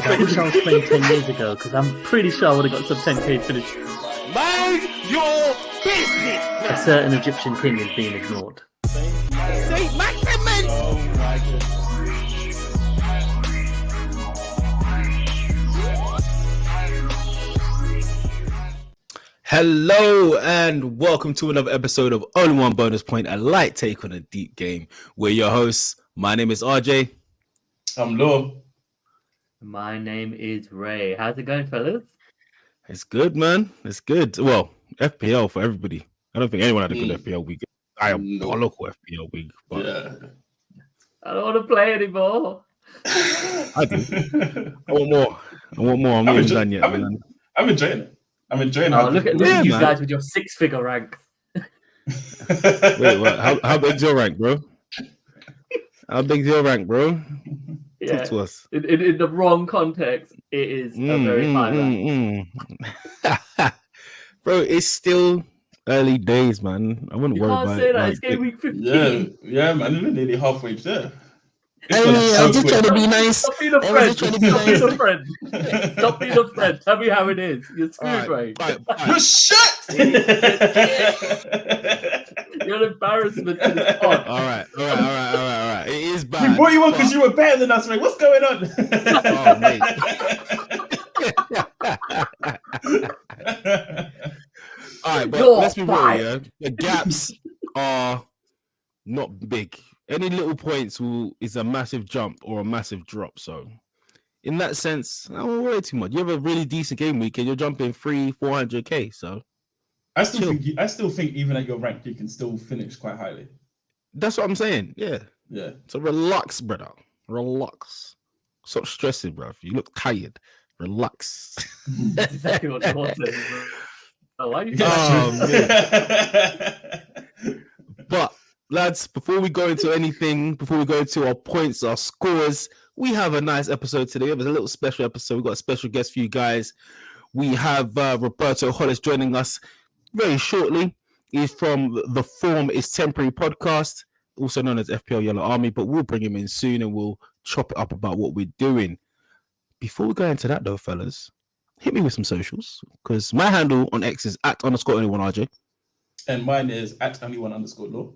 I wish I was playing 10 years ago because I'm pretty sure I would have got some 10k finish. Mind your business. A certain Egyptian king is being ignored. Saint Maximus. Oh my goodness. Hello and welcome to another episode of Only One Bonus Point, a light take on a deep game. We're your hosts. My name is RJ. I'm Law. My name is Ray. How's it going, fellas? It's good, man. It's good. Well, FPL for everybody. I don't think anyone had a good FPL week. Diabolical FPL week. But Yeah. I don't want to play anymore. I do. I want more. I'm not even done yet, man. I'm enjoying it. Oh, look at you guys with your 6-figure rank. Wait, what? How big's your rank, bro? How big's your rank, bro? Yeah. Talk to us. In the wrong context, it is a very high rank. Bro, it's still early days, man. I wouldn't worry about it. You can't say that. It's game week 15. Yeah, man. We're nearly halfway there. I'm just trying to be nice. Stop being a friend. Stop being a friend. Tell me how it is. You're screwed, right? You shut! You're an embarrassment to this pod. All right. It is bad. We brought you on because you were better than us, mate. What's going on? Oh, mate. All right, but let's be real, yeah. The gaps are not big. Any little points is a massive jump or a massive drop. So, in that sense, I don't worry too much. You have a really decent game week and you're jumping 300-400k. So, I still think even at your rank, you can still finish quite highly. That's what I'm saying. Yeah. So relax, brother. Relax. Stop stressing, bro. You look tired. Relax. That's exactly what I wanted. Oh, why are you But lads, before we go into anything, before we go into our points, our scores, we have a nice episode today. It was a little special episode. We've got a special guest for you guys. We have Roberto Hollis joining us very shortly. He's from the Form is Temporary podcast, also known as Fpl Yellow Army, but we'll bring him in soon and we'll chop it up about what we're doing. Before we go into that though, fellas, hit me with some socials, because my handle on X is @_only1RJ. And mine is @only1_law.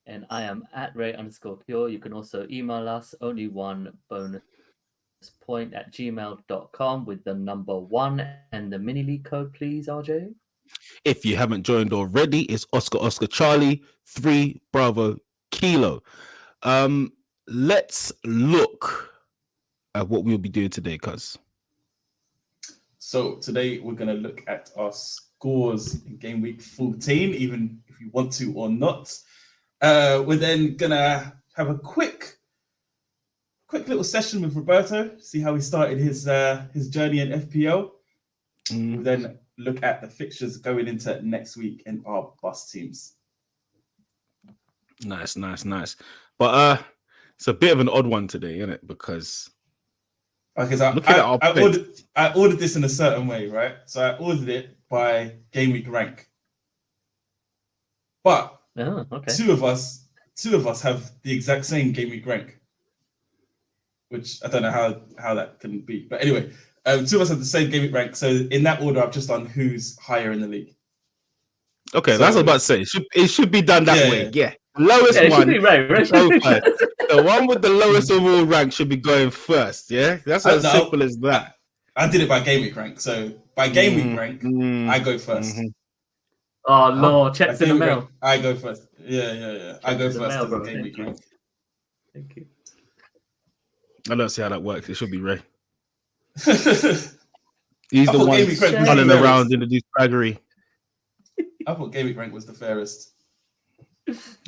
And I am @Ray_Pure. You can also email us only1bonuspoint@gmail.com with the number 1 and the mini league code, please, RJ. If you haven't joined already, it's Oscar Charlie 3 Bravo Kilo. Let's look at what we'll be doing today, cuz. So today we're going to look at our scores in game week 14, even if you want to or not. We're then going to have a quick little session with Roberto, see how he started his journey in FPL. We'll then look at the fixtures going into next week in our bus teams. Nice. But it's a bit of an odd one today, isn't it? Because I ordered this in a certain way, right? So I ordered it by game week rank. But two of us have the exact same game week rank, which I don't know how that can be. But anyway, two of us have the same game week rank. So in that order, I've just done who's higher in the league. Okay, so, that's what I was about to say. It should be done that way. Yeah. Lowest one. Should be right. The one with the lowest overall rank should be going first. Yeah, that's as simple as that. I did it by game week rank. So by game week rank, I go first. Oh no, checks in the mail. Rank, I go first. Yeah. I go first as a game week rank. Thank you. I don't see how that works. It should be Ray. He's the one running around in the disparity. I thought game week rank was the fairest.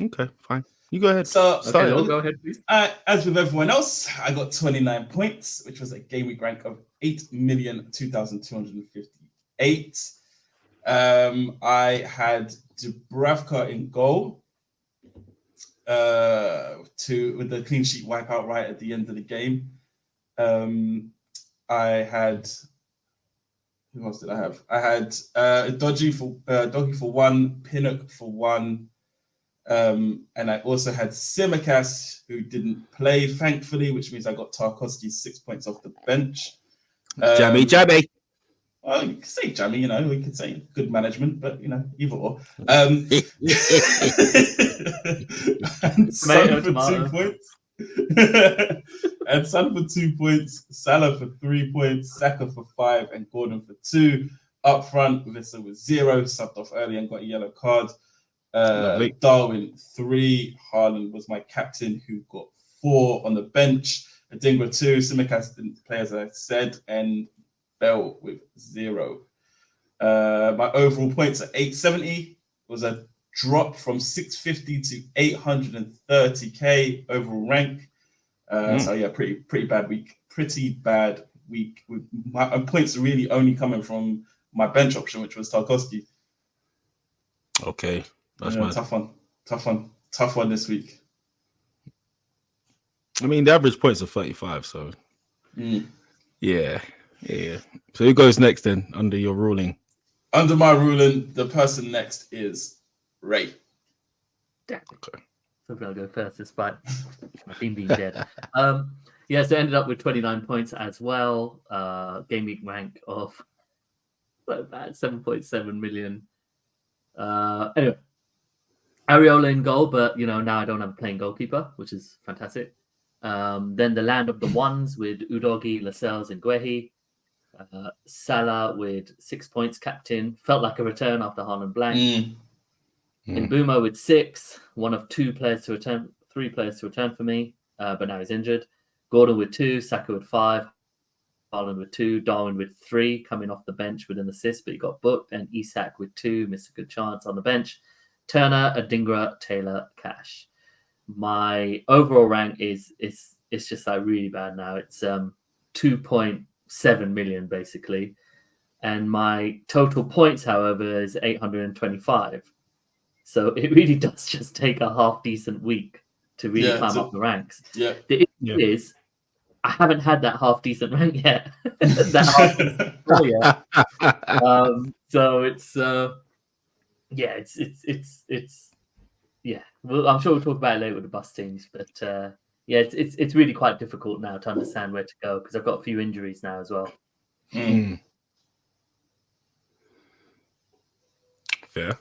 Okay, fine. You go ahead. So, go ahead, please. As with everyone else, I got 29 points, which was a game week rank of 8,002,258. I had Dubravka in goal with the clean sheet wipeout right at the end of the game. I had who else did I have? I had Doggy for 1, Pinnock for 1. And I also had Simicast, who didn't play, thankfully, which means I got Tarkowski 6 points off the bench. Jammy. Well, you can say jammy, we can say good management, but either or. And Son for 2 points. And Son for 2 points, Salah for 3 points, Saka for 5, and Gordon for 2. Up front, Vissa with 0, subbed off early and got a yellow card. Darwin 3. Haaland was my captain, who got 4 on the bench. Adingra 2. Simicast didn't play, as I said, and Bell with 0. My overall points at 870 was a drop from 650 to 830k overall rank. So yeah, pretty bad week. Pretty bad week. With my points really only coming from my bench option, which was Tarkowski. Okay, that's mad. Tough one this week. I mean, the average points are 35, so yeah. So who goes next then under your ruling? Under my ruling, the person next is Ray. Damn. Okay. So I'll go first despite my team being dead. So ended up with 29 points as well. Game week rank of so bad, 7.7 million. Anyway, Areola in goal, but now I don't have a playing goalkeeper, which is fantastic. Then the land of the ones with Udogi, Lascelles, and Guehi. Salah with 6 points, captain. Felt like a return after Haaland blank. Mbeumo with 6, one of 3 players to return for me, but now he's injured. Gordon with 2, Saka with 5, Haaland with 2, Darwin with 3, coming off the bench with an assist, but he got booked, and Isak with 2, missed a good chance on the bench. Turner, Adingra, Taylor, Cash. My overall rank is just like really bad now. It's 2.7 million basically, and my total points, however, is 825. So it really does just take a half decent week to really climb up the ranks. Yeah. The issue is I haven't had that half decent rank yet. So it's Well, I'm sure we'll talk about it later with the bus teams, but it's really quite difficult now to understand where to go because I've got a few injuries now as well. Fair.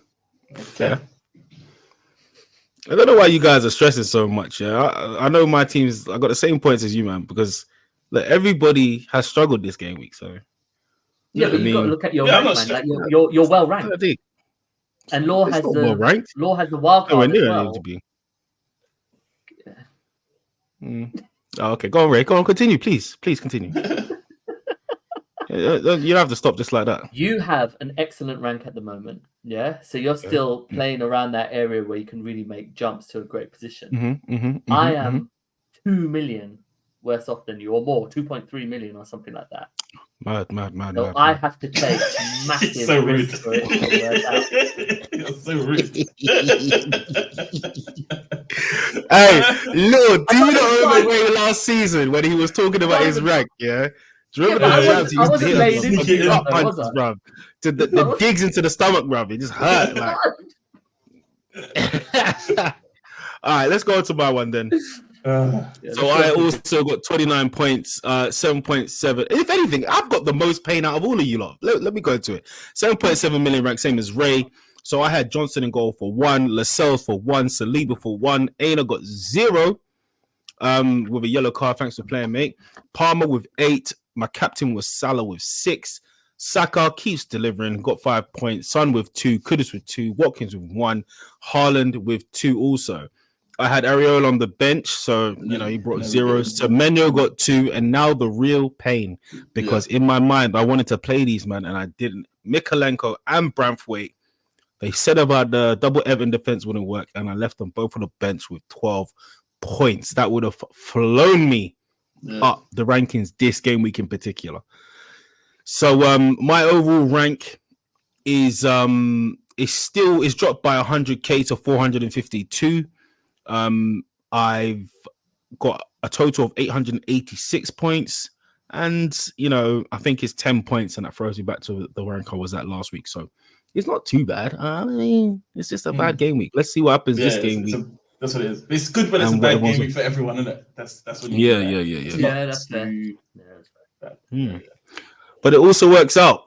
I don't know why you guys are stressing so much. Yeah, I know my team's. I got the same points as you, man, because everybody has struggled this game week. So but you've got to look at your rank, man. Like you're well ranked, and Law has the well ranked. Law has the wild card as well. To be. Oh, okay, go on, Ray. Go on, continue, please continue. You don't have to stop just like that. You have an excellent rank at the moment, yeah. So you're still playing around that area where you can really make jumps to a great position. I am 2 million worse off than you, or more, 2.3 million or something like that. Mad. So I have to take massive risks for it to work out. You're so rude. Hey, Lord, do you know Ray last season when he was talking about his rank? Yeah. Do you remember the digs into the stomach, bruv? It just hurt. Like. All right, let's go on to my one then. So I also got 29 points, 7.7. If anything, I've got the most pain out of all of you lot. Let me go into it. 7.7 million rank, same as Ray. So I had Johnson in goal for 1, Lascelles for 1, Saliba for 1. Aina got 0 with a yellow card. Thanks for playing, mate. Palmer with 8. My captain was Salah with 6. Saka keeps delivering, got 5 points. Son with 2. Kudus with 2. Watkins with 1. Haaland with 2 also. I had Areola on the bench, so he brought 0. Semenyo got 2, and now the real pain, because in my mind I wanted to play these, man, and I didn't. Mikalenko and Branthwaite, they said about the double Everton defense wouldn't work, and I left them both on the bench with 12 points. That would have flown me up the rankings this game week in particular. So my overall rank is dropped by 100k to 452. I've got a total of 886 points, and I think it's 10 points, and that throws me back to the rank I was at last week. So it's not too bad. I mean, it's just a bad game week. Let's see what happens this game week. That's what it is. It's good, but it's a bad game week for everyone, isn't it? That's what you Yeah, that's fair. But it also works out.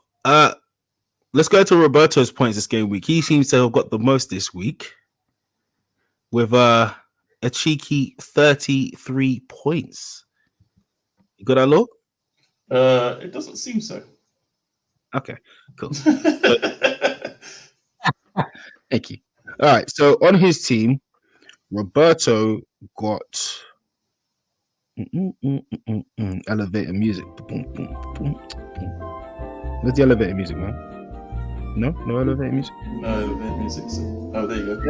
Let's go to Roberto's points this game week. He seems to have got the most this week with a cheeky 33 points. You got that, Law? It doesn't seem so. Okay, cool. Thank you. All right, so on his team, Roberto got elevator music. Where's the elevator music, man? No elevator music. No elevator music. Oh, there you go.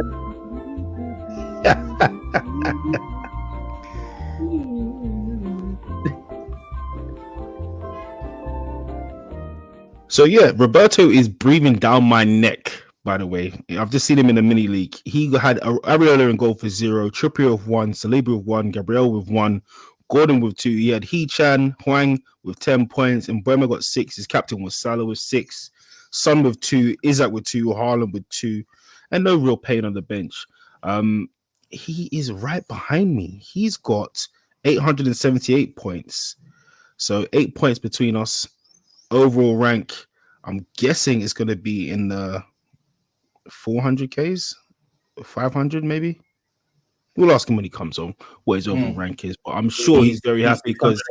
So yeah, Roberto is breathing down my neck. By the way, I've just seen him in the mini league. He had Areola in goal for 0, Trippier with 1, Saliba with 1, Gabriel with 1, Gordon with 2. He had Hee-Chan, Hwang with 10 points, and Mbeumo got 6. His captain was Salah with 6, Son with 2, Isaac with 2, Haaland with 2, and no real pain on the bench. He is right behind me. He's got 878 points. So 8 points between us. Overall rank, I'm guessing it's going to be in the 400Ks, 500 maybe. We'll ask him when he comes on what his overall rank is, but I'm sure he's very happy because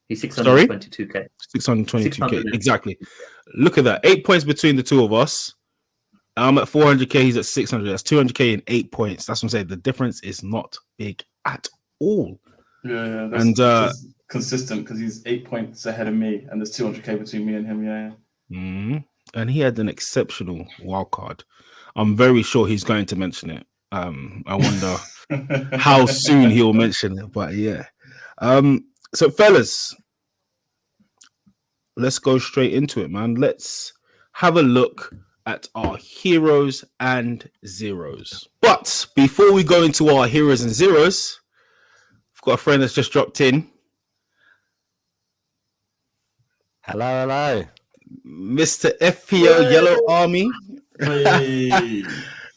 he's 622K. 622K, exactly. Look at that, 8 points between the two of us. I'm at 400K, he's at 600. That's 200K in 8 points. That's what I'm saying. The difference is not big at all. Yeah, that's consistent because he's 8 points ahead of me, and there's 200K between me and him. Yeah. And he had an exceptional wild card. I'm very sure he's going to mention it. I wonder how soon he'll mention it, but yeah. So fellas, let's go straight into it, man. Let's have a look at our heroes and zeros. But before we go into our heroes and zeros, I've got a friend that's just dropped in. Hello. Mr. Fpl Yellow Army,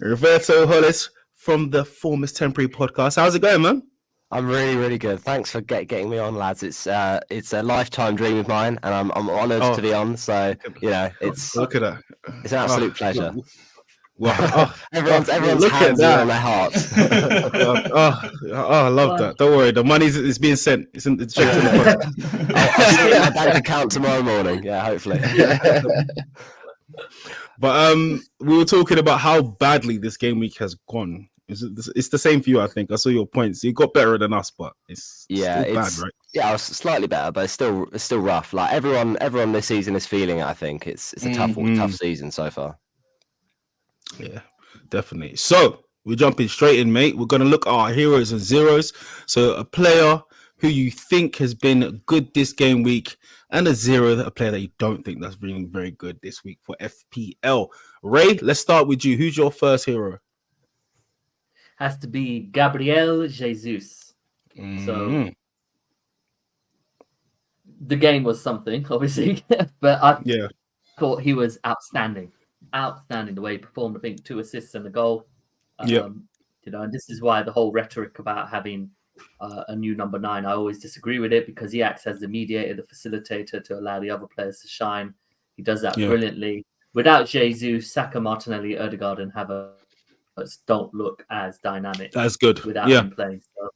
Roberto Hollis from the Formers Temporary Podcast. How's it going, man? I'm really, really good. Thanks for getting me on, lads. It's a lifetime dream of mine, and I'm honoured to be on. So it's look at that. It's an absolute pleasure. Wow! everyone's hands are on their hearts. I love that. Don't worry, the money's being sent. It's checked in the I'll see my bank account tomorrow morning. Yeah, hopefully. But we were talking about how badly this game week has gone. It's the same for you, I think. I saw your points. You got better than us, but it's still bad, right? Yeah, I was slightly better, but it's still rough. Like everyone this season is feeling it. I think it's a tough season so far. Yeah, definitely. So we're jumping straight in, mate. We're going to look at our heroes and zeros. So a player who you think has been good this game week, and a zero, a player that you don't think that's been very good this week for FPL. Ray, let's start with you. Who's your first hero? Has to be Gabriel Jesus. So the game was something, obviously, but I thought he was outstanding. The way he performed. I think 2 assists and a goal. And this is why the whole rhetoric about having a new number 9, I always disagree with it, because he acts as the mediator, the facilitator to allow the other players to shine. He does that brilliantly. Without Jesus, Saka, Martinelli, Odegaard, and Havertz don't look as dynamic. That's good. Without him playing. So,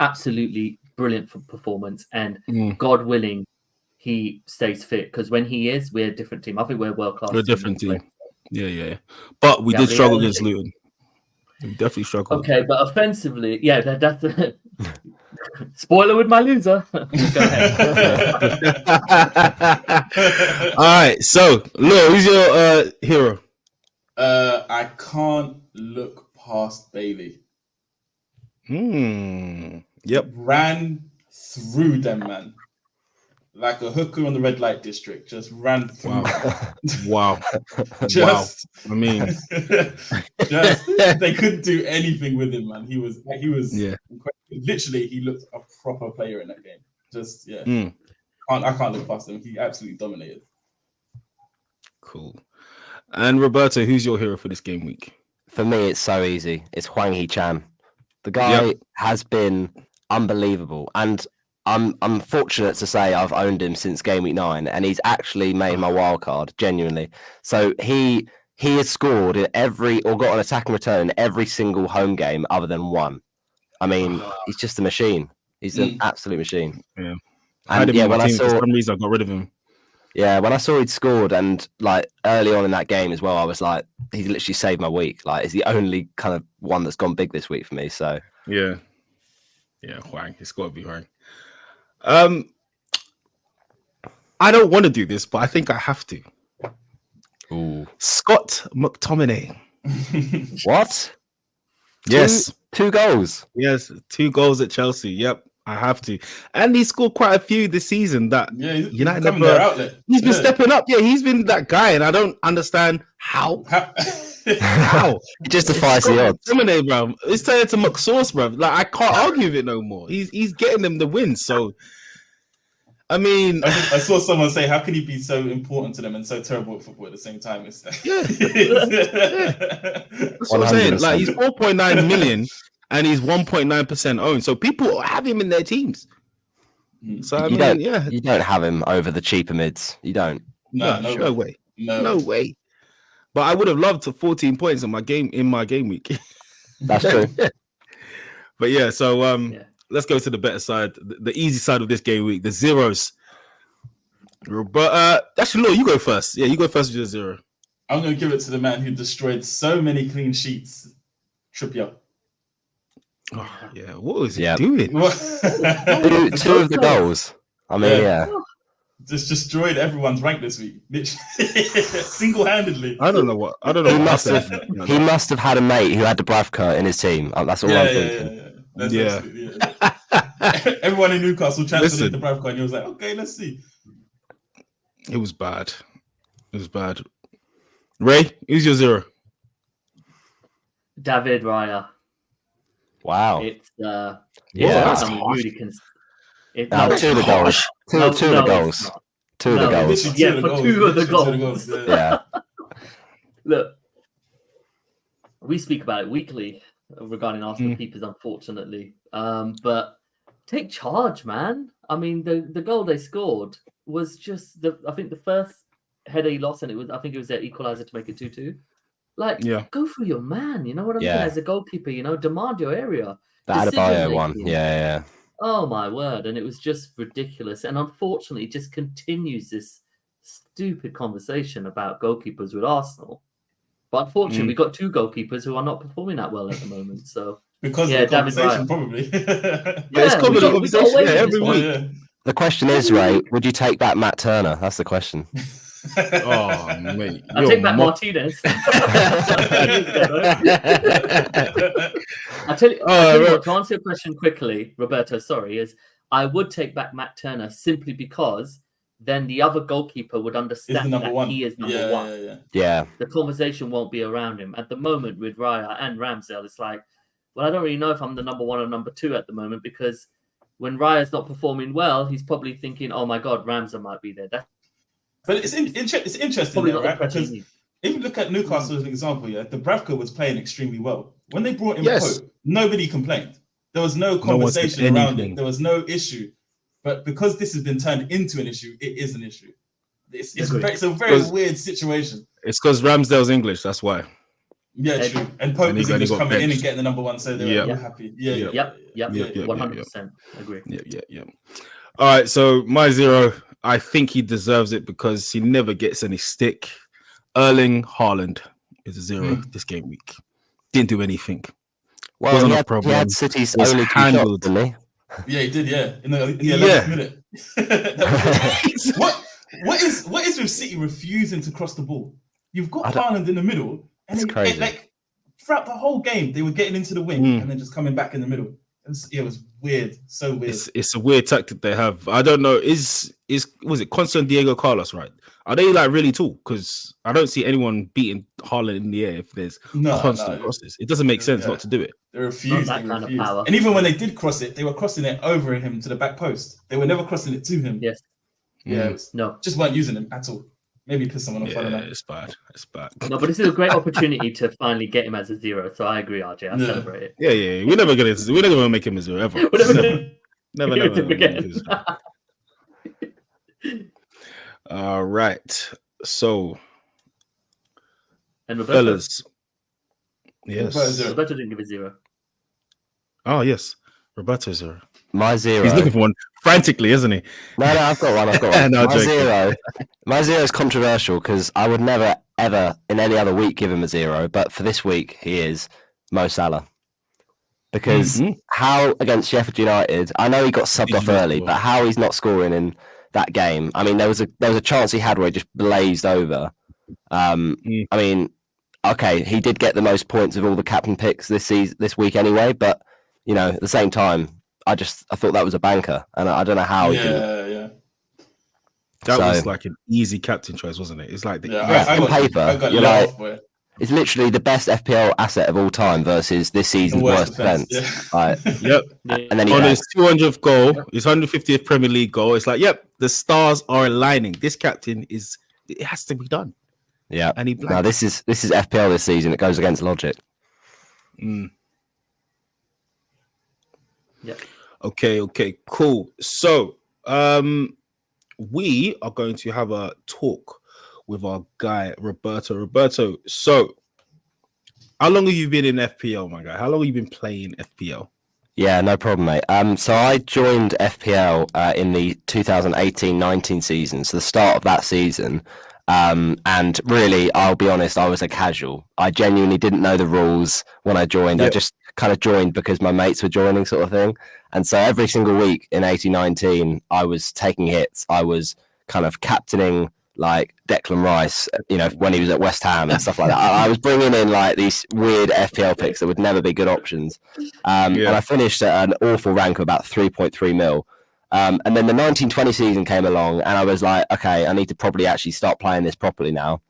absolutely brilliant for performance, and God willing, he stays fit, because when he is, we're a different team. I think we're world class. We're a different team. Yeah. But we did struggle against Luton. We definitely struggled. Okay, but offensively, that's spoiler with my loser. Go ahead. All right, so Law, who's your hero? I can't look past Bailey. Yep. Ran through them, man. Like a hooker on the red light district, just ran through. Wow. I mean, they couldn't do anything with him, man. He was incredible. Literally, he looked a proper player in that game. I can't look past him. He absolutely dominated. Cool. And Roberto, who's your hero for this game week? For me, it's so easy. It's Hwang Hee-chan. The guy has been unbelievable, and I'm fortunate to say I've owned him since game week 9, and he's actually made my wild card genuinely. So he has scored in every or got an attacking return in every single home game other than one. I mean, he's just a machine. He's an absolute machine. Yeah. I had him in my team for some reason. I got rid of him. Yeah, when I saw he'd scored, and like early on in that game as well, I was like, he's literally saved my week. Like, he's the only kind of one that's gone big this week for me. So yeah, Hwang. It's got to be Hwang. I don't want to do this, but I think I have to. Ooh. Scott McTominay. What? Yes. 2 goals. Yes, 2 goals at Chelsea. Yep. I have to, and he scored quite a few this season. That United never. He's been stepping up. Yeah, he's been that guy, and I don't understand how. How? It just defies the odds. Dominate, bro. It's turning to McSauce, bro. Like, I can't argue with it no more. He's getting them the win. So, I mean, I saw someone say, "How can he be so important to them and so terrible at football at the same time?" It's That's what I'm saying. Like, he's 4.9 million. And he's 1.9% owned. So people have him in their teams. So I mean, you don't have him over the cheaper mids. You don't. No way. No way. But I would have loved to 14 points in my game week. That's true. But yeah, so let's go to the better side, the easy side of this game week, the zeros. But actually, no, you go first. Yeah, you go first with your 0. I'm going to give it to the man who destroyed so many clean sheets, Trippier. Oh, yeah, what was he doing? 2 of the goals. I mean, just destroyed everyone's rank this week, single-handedly. I don't know. He must have had a mate who had Dubravka in his team. That's all I'm thinking. Everyone in Newcastle transferred into Dubravka, and he was like, "Okay, let's see." It was bad. Ray, who's your 0? David Raya. Wow. It's that's harsh. Two of the goals. Two of the goals. Two of the goals. Yeah, for 2 of the goals. Yeah. Look, we speak about it weekly regarding Arsenal keepers, unfortunately. But take charge, man. I mean, the goal they scored was just I think the first header he lost, and it was their equalizer to make it 2-2. Like, go for your man. You know what I mean? As a goalkeeper, demand your area. The Adebayo one. Yeah. Oh, my word. And it was just ridiculous. And unfortunately, it just continues this stupid conversation about goalkeepers with Arsenal. But unfortunately, we've got 2 goalkeepers who are not performing that well at the moment. So because of the conversation, probably. It's covered the conversation every week. The question is, Ray, would you take back Matt Turner? That's the question. Oh, mate. I'll take back Martinez. I'll tell you what, to answer your question quickly, Roberto, is I would take back Matt Turner simply because then the other goalkeeper would understand that he is number 1. Yeah. The conversation won't be around him. At the moment with Raya and Ramsdale, it's like, well, I don't really know if I'm the number 1 or number 2 at the moment, because when Raya's not performing well, he's probably thinking, oh my God, Ramsdale might be there. But it's interesting, there, right? Because if you look at Newcastle as an example, Dubravka was playing extremely well. When they brought in Pope, nobody complained. There was no conversation around it. There was no issue. But because this has been turned into an issue, it is an issue. It's a very weird situation. It's because Ramsdale's English, that's why. Yeah, true. And Pope is English coming in and getting the number 1, so they're happy. Yep, 100%. Agree. Yeah. All right, so my 0, I think he deserves it because he never gets any stick. Erling Haaland is a 0 this game week. Didn't do anything. Well, he had City's only 2 shots, didn't he? Yeah, he did. Yeah, in the 11th minute. What is with City refusing to cross the ball? You've got Haaland in the middle, and it's crazy. Like throughout the whole game, they were getting into the wing and then just coming back in the middle. It was weird, so weird. It's a weird tactic they have. I don't know. Was it Constant Diego Carlos, right? Are they like really tall? Because I don't see anyone beating Haaland in the air if there's constant crosses. It doesn't make sense not to do it. They refused. And even when they did cross it, they were crossing it over him to the back post. They were never crossing it to him. Yes. Yeah. Just weren't using him at all. Maybe piss someone off. I don't know. It's bad. It's bad. No, but this is a great opportunity to finally get him as a 0. So I agree, RJ. I celebrate it. Yeah. We're never gonna make him a 0 ever. Never. Again. All right. So, And Roberto, fellas. Yes. Roberto didn't give a 0. Oh yes, Roberto 0. My 0. He's looking for one frantically, isn't he? No, I've got one. No, my 0. My 0 is controversial because I would never, ever, in any other week, give him a 0. But for this week, he is Mo Salah. Because how against Sheffield United, I know he got subbed off early, but how he's not scoring in that game. I mean, there was a chance he had where he just blazed over. I mean, okay, he did get the most points of all the captain picks this week anyway, but you know, at the same time, I thought that was a banker, and I don't know how he did. That was like an easy captain choice, wasn't it? It's like on paper, you're like, it's literally the best FPL asset of all time versus this season's worst defense. Yep. And then on his 200th goal, his 150th Premier League goal, it's like, yep, the stars are aligning. This captain it has to be done. Yeah. And he now this is FPL this season. It goes against logic. Yeah. Okay, cool. So, we are going to have a talk with our guy Roberto. Roberto, so how long have you been in FPL, my guy? How long have you been playing FPL? Yeah, no problem, mate. So I joined FPL in the 2018-19 season, so the start of that season. And really, I'll be honest, I was a casual. I genuinely didn't know the rules when I joined. I just kind of joined because my mates were joining, sort of thing. And so every single week in 18-19, I was taking hits. I was kind of captaining like Declan Rice, you know, when he was at West Ham and stuff like that. I was bringing in like these weird FPL picks that would never be good options. And I finished at an awful rank of about 3.3 mil. And then the 1920 season came along and I was like, okay, I need to probably actually start playing this properly now.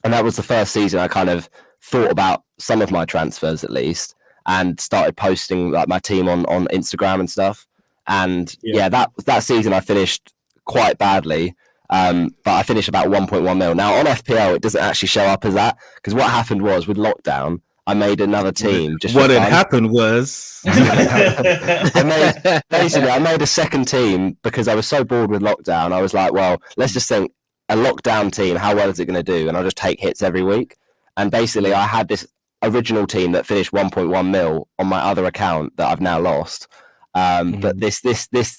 And that was the first season I kind of thought about some of my transfers at least and started posting like my team on Instagram and stuff. And that season I finished quite badly. But I finished about 1.1 mil. Now on FPL, it doesn't actually show up as that because what happened was with lockdown, I made another team. Just what had happened was I made a second team because I was so bored with lockdown. I was like, well, let's just think a lockdown team. How well is it going to do? And I'll just take hits every week. And basically, I had this original team that finished 1.1 mil on my other account that I've now lost. But this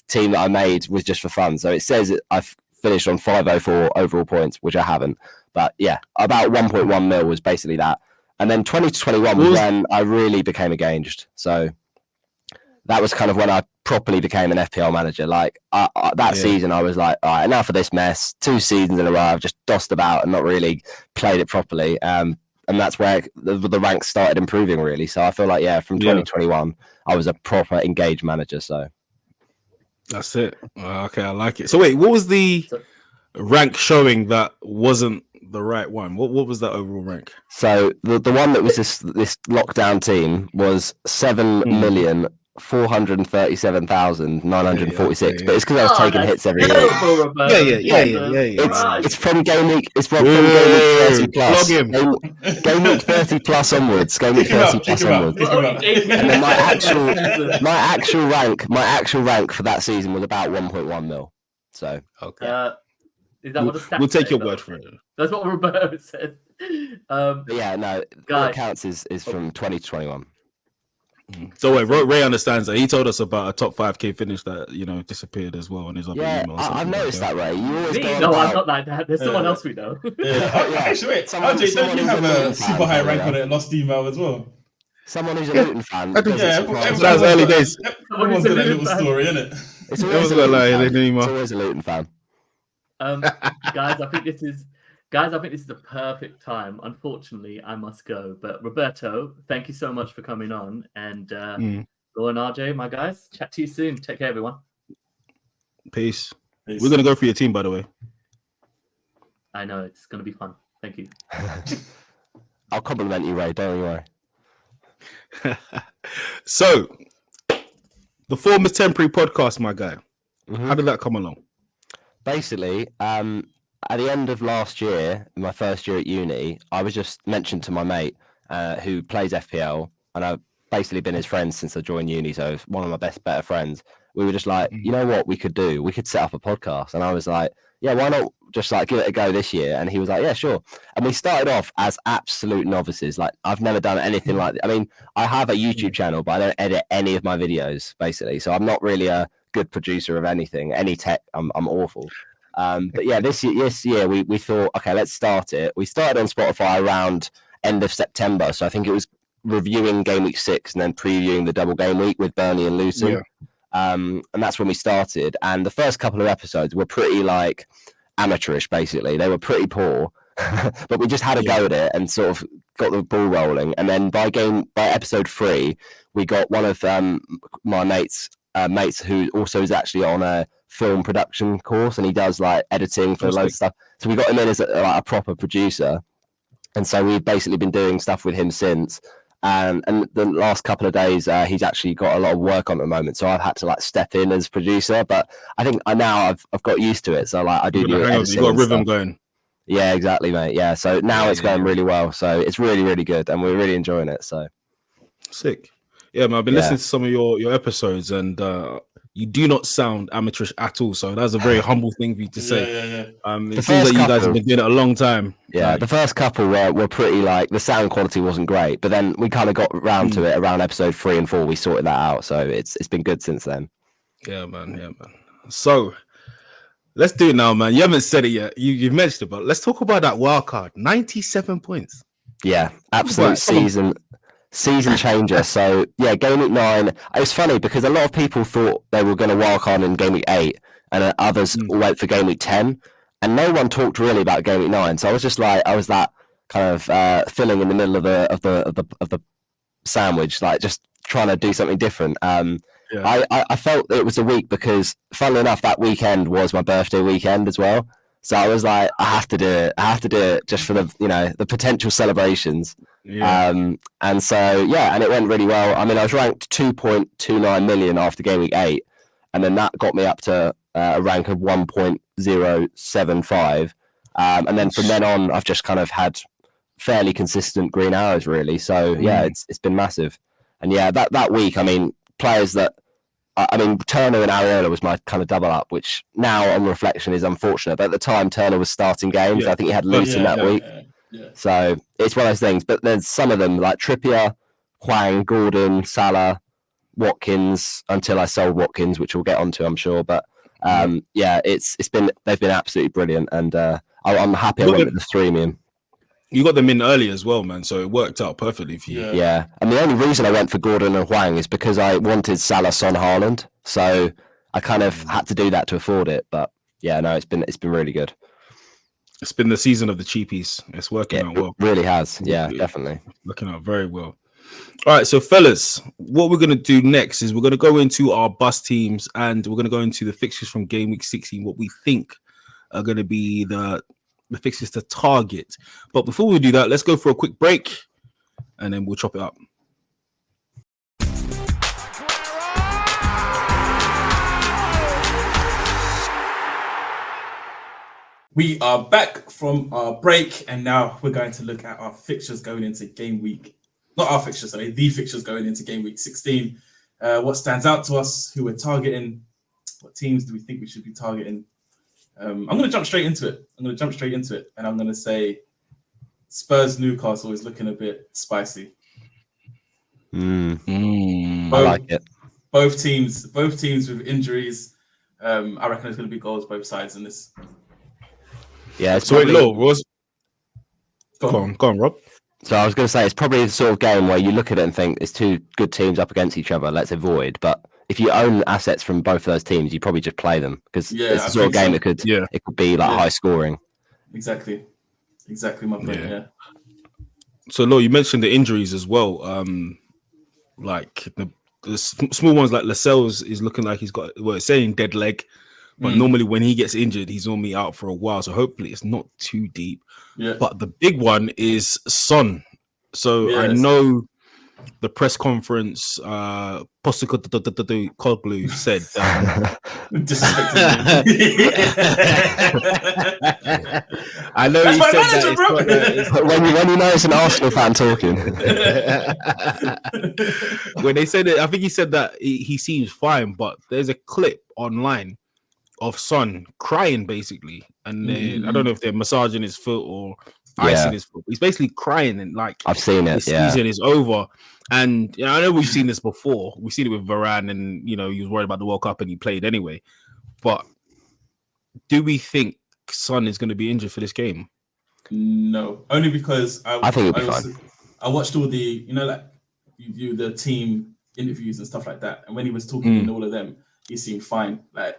team that I made was just for fun. So it says I've finished on 504 overall points, which I haven't. But yeah, about 1.1 mil was basically that. And then 2021 was when I really became engaged. So that was kind of when I properly became an FPL manager. Like that season, I was like, all right, enough of this mess. 2 seasons in a row, I've just dossed about and not really played it properly. And that's where the ranks started improving, really. So I feel like, from 2021, I was a proper engaged manager. So that's it. Okay, I like it. So wait, what was the rank showing that wasn't the right one? What was that overall rank? So the one that was this lockdown team was 7,437,946. But it's because I was taking hits every week. It's from game week. It's from game week 30 plus. Game week 30 plus onwards. Game week 30 plus onwards. And then my actual rank for that season was about 1.1 mil. So okay. Is that what the stats we'll take your though? word for it. That's what Roberto said. What counts is from 2021. So wait, Ray understands that. He told us about a top 5k finish that disappeared as well on his other email. I've noticed that, Ray. You always I'm not like that. There's someone else we know. Actually, wait, RJ, don't you have a super high rank on it? Lost email as well. Someone who's a Luton fan. That was early days. Everyone's got a little story, innit? It's always a Luton fan. Guys, I think this is the perfect time. Unfortunately, I must go. But Roberto, thank you so much for coming on. And go on, RJ, my guys. Chat to you soon. Take care, everyone. Peace. We're gonna go for your team, by the way. I know it's gonna be fun. Thank you. I'll compliment you, Ray. Don't worry. So, the Form is Temporary podcast, my guy. How did that come along? Basically, at the end of last year, my first year at uni, I was just mentioned to my mate who plays FPL, and I've basically been his friend since I joined uni. So one of my better friends. We were just like, you know what we could do? We could set up a podcast. And I was like, yeah, why not just like give it a go this year? And he was like, yeah, sure. And we started off as absolute novices. Like I've never done anything like that. I mean, I have a YouTube channel, but I don't edit any of my videos basically. So I'm not really a good producer of anything, any tech. I'm awful. But yeah, this year we thought, okay, let's start it. We started on Spotify around end of September. So I think it was reviewing game week 6 and then previewing the double game week with Burnley and Luton. Yeah. And that's when we started. And the first couple of episodes were pretty like amateurish, basically. They were pretty poor, but we just had a go at it and sort of got the ball rolling. And then by episode 3, we got one of my mates who also is actually on a film production course, and he does like editing for loads of stuff. So we got him in as a proper producer. And so we've basically been doing stuff with him since. And the last couple of days, he's actually got a lot of work on at the moment, so I've had to like step in as producer. But I think now I've got used to it, so like I do. You got a rhythm going. Yeah, exactly, mate. Yeah, so now it's going really well. So it's really, really good, and we're really enjoying it. So sick. Yeah, man. I've been listening to some of your episodes, and you do not sound amateurish at all. So that's a very humble thing for you to say. It seems like you guys have been doing it a long time. Yeah, the first couple were pretty like the sound quality wasn't great, but then we kind of got around to it around episode 3 and 4. We sorted that out, so it's been good since then. Yeah, man. Yeah, man. So let's do it now, man. You haven't said it yet. You've mentioned it, but let's talk about that wild card. 97 points. Yeah, absolute season changer. So yeah, game week 9. It's funny because a lot of people thought they were going to wild card in game week 8, and others wait for game week 10, and no one talked really about game week 9. So I was just like, I was that kind of filling in the middle of the sandwich, like just trying to do something different. I felt it was a week because, funnily enough, that weekend was my birthday weekend as well. So I was like, I have to do it. I have to do it just for the potential celebrations. Yeah. And so, yeah, and it went really well. I mean, I was ranked 2.29 million after game week 8, and then that got me up to a rank of 1.075. And then from then on, I've just kind of had fairly consistent green arrows, really. So, yeah, it's been massive. And yeah, that week, I mean, players that, Turner and Areola was my kind of double up, which now on reflection is unfortunate. But at the time, Turner was starting games. I think he had Luton that week. Yeah. So it's one of those things. But there's some of them like Trippier, Hwang, Gordon, Salah, Watkins, until I sold Watkins, which we'll get onto, I'm sure. But they've been absolutely brilliant. And I'm happy I went with the 3 You got them in early as well, man. So it worked out perfectly for you. Yeah. And the only reason I went for Gordon and Hwang is because I wanted Salah, Son, Haaland. So I kind of had to do that to afford it. But yeah, no, it's been really good. It's been the season of the cheapies. It's working out well. It really has. Yeah, definitely. Working out very well. All right, so fellas, what we're going to do next is we're going to go into our bus teams, and we're going to go into the fixtures from game week 16, what we think are going to be the fixtures to target. But before we do that, let's go for a quick break, and then we'll chop it up. We are back from our break, and now we're going to look at our fixtures going into game week. Not our fixtures, sorry, the fixtures going into game week 16. What stands out to us, who we're targeting, what teams do we think we should be targeting? I'm going to jump straight into it. And I'm going to say Spurs Newcastle is looking a bit spicy. I like it. Both teams with injuries. I reckon there's going to be goals both sides in this. Yeah. So wait, go on, Rob. So I was going to say, it's probably the sort of game where you look at it and think it's two good teams up against each other. Let's avoid. But if you own assets from both of those teams, you probably just play them because it's the sort of game it could be like high scoring. Exactly my point. Yeah. So, Lo, you mentioned the injuries as well. Like the small ones, like Lascelles is looking like he's got, it's saying dead leg. But normally when he gets injured, he's normally out for a while. So hopefully it's not too deep. Yeah. But the big one is Son. So I know the press conference, Postecoglou said. I know That's he my said manager, that. bro. when you know it's an Arsenal fan talking. When they said it, I think he said that he seems fine, but there's a clip online of Son crying basically, and I don't know if they're massaging his foot or icing his foot. He's basically crying and like I've seen it. the season is over. And I know we've seen this before. We've seen it with Varane, and he was worried about the World Cup and he played anyway. But do we think Son is going to be injured for this game? No, only because I think it'll be fine. I watched all the, like you view the team interviews and stuff like that, and when he was talking in all of them, he seemed fine. Like,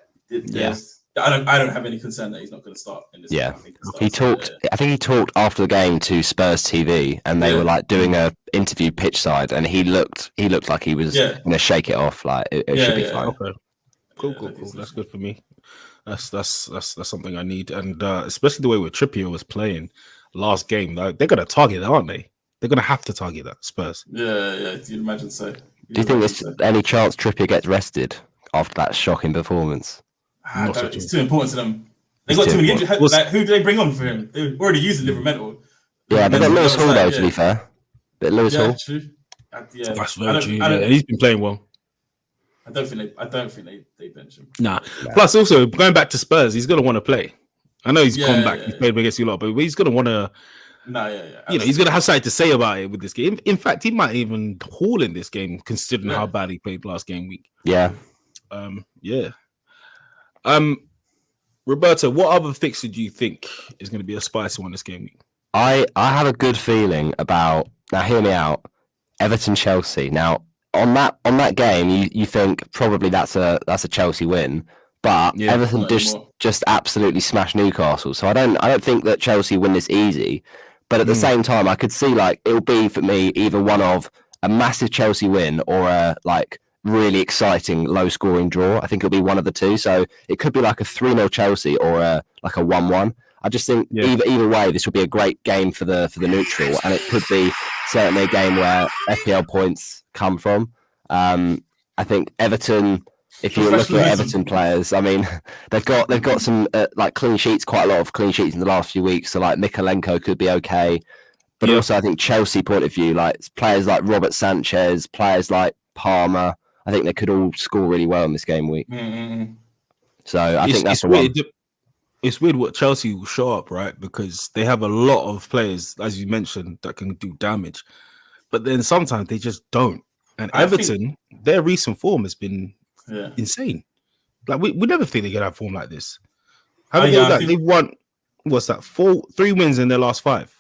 I don't have any concern that he's not going to start in this. Yeah, game. he talked. I think he talked after the game to Spurs TV, and they were like doing a interview pitch side, and he looked like he was going to shake it off. Like it should be fine. Okay. Cool. That's good for me. That's something I need, and especially the way with Trippier was playing last game. They're going to target that, aren't they? They're going to have to target that Spurs. Yeah. You'd imagine so. Do you think there's any chance Trippier gets rested after that shocking performance? It's too important to them. They got too many injuries. Like, who do they bring on for him? They already using Livermental. Yeah, they got Lewis Hall though. To be fair, but Lewis Hall. True. That's very true. He's been playing well. I don't think they bench him. Nah. Plus, also going back to Spurs, he's gonna want to play. I know he's come back. He's played against you a lot, but he's gonna want to. He's gonna have something to say about it with this game. In fact, he might even haul in this game, considering how bad he played last game week. Yeah. Roberto, what other fixture do you think is going to be a spicy one this game week? I have a good feeling about. Now, hear me out. Everton Chelsea. Now, on that game, you think probably that's a Chelsea win, but Everton just absolutely smashed Newcastle. So I don't think that Chelsea win this easy. But at the same time, I could see like it'll be for me either one of a massive Chelsea win or a like really exciting low scoring draw. I think it'll be one of the two. So it could be like a 3-0 Chelsea or like a 1-1. I just think either way, this will be a great game for the neutral, and it could be certainly a game where FPL points come from. I think Everton. If you're looking at Everton players, I mean, they've got some like clean sheets, quite a lot of clean sheets in the last few weeks. So like Mikalenko could be okay, but also I think Chelsea point of view, like players like Robert Sanchez, players like Palmer, I think they could all score really well in this game week. So I think that's weird. It's weird what Chelsea will show up, right? Because they have a lot of players, as you mentioned, that can do damage, but then sometimes they just don't. And Everton, their recent form has been insane. Like we never think they could have form like this. They've won. What's that? 3 wins in their last 5.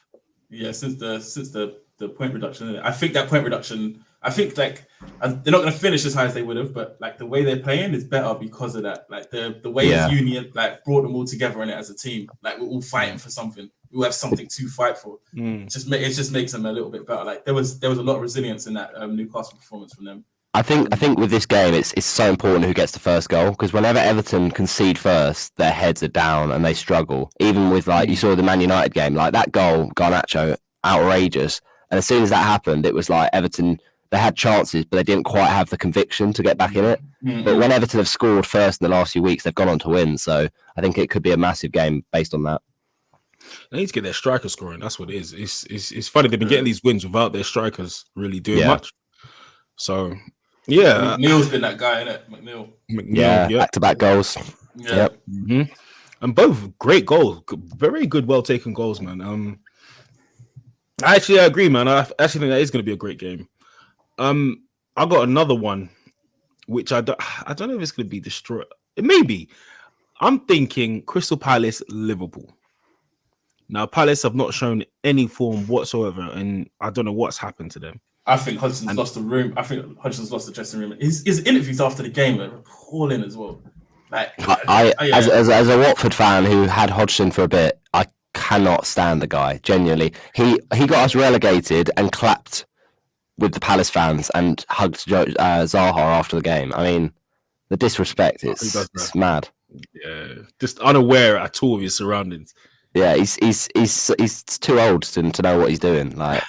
Yeah, since the point reduction. I think that point reduction. I think like they're not going to finish as high as they would have, but like the way they're playing is better because of that. Like the way Union like brought them all together in it as a team. Like we're all fighting for something. We all have something to fight for. It just makes them a little bit better. Like there was a lot of resilience in that Newcastle performance from them. I think with this game, it's so important who gets the first goal, because whenever Everton concede first, their heads are down and they struggle. Even with like you saw the Man United game, like that goal, Garnacho, outrageous. And as soon as that happened, it was like Everton. They had chances, but they didn't quite have the conviction to get back in it. But when Everton have scored first in the last few weeks, they've gone on to win. So I think it could be a massive game based on that. They need to get their strikers scoring. That's what it is. It's funny they've been getting these wins without their strikers really doing much. So yeah, McNeil's been that guy, innit? McNeil, back-to-back goals. Yep. And both great goals, very good, well taken goals, man. I agree, man. I actually think that is going to be a great game. I got another one, which I don't know if it's going to be destroyed. Maybe. I'm thinking Crystal Palace, Liverpool. Now, Palace have not shown any form whatsoever, and I don't know what's happened to them. I think Hodgson's lost the room. I think Hodgson's lost the dressing room. His interviews after the game are appalling as well. Like, as a Watford fan who had Hodgson for a bit, I cannot stand the guy. Genuinely, he got us relegated and clapped with the Palace fans and hugged Zaha after the game. I mean, the disrespect it's mad. Yeah, just unaware at all of his surroundings. Yeah, he's too old to know what he's doing. Like,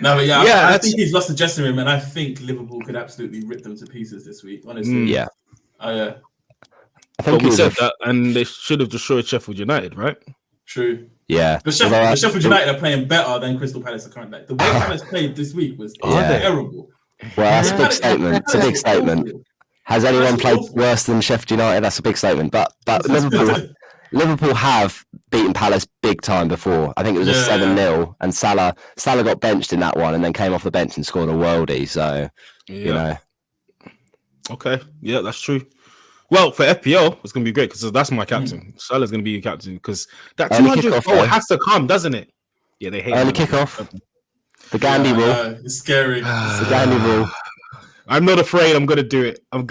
No, but Yeah, I that's- think he's lost the dressing room, and I think Liverpool could absolutely rip them to pieces this week. Honestly, Yeah. Oh yeah, I think But we he was said that, and they should have destroyed Sheffield United, right? true. Yeah. But Sheffield United are playing better than Crystal Palace are currently. The way Palace played this week was terrible. Well, that's a big statement. It's a big statement. Has anyone played worse than Sheffield United? That's a big statement. But Liverpool have beaten Palace big time before. I think it was a 7-0, and Salah got benched in that one, and then came off the bench and scored a worldie. So you know. Okay, yeah, that's true. Well, for FPL, it's going to be great because that's my captain. Salah's going to be your captain because that 200 goal has to come, doesn't it? Yeah, they hate early kickoff. The Gandhi rule. It's scary. It's the Gandhi rule. I'm not afraid. I'm going to do it. I'm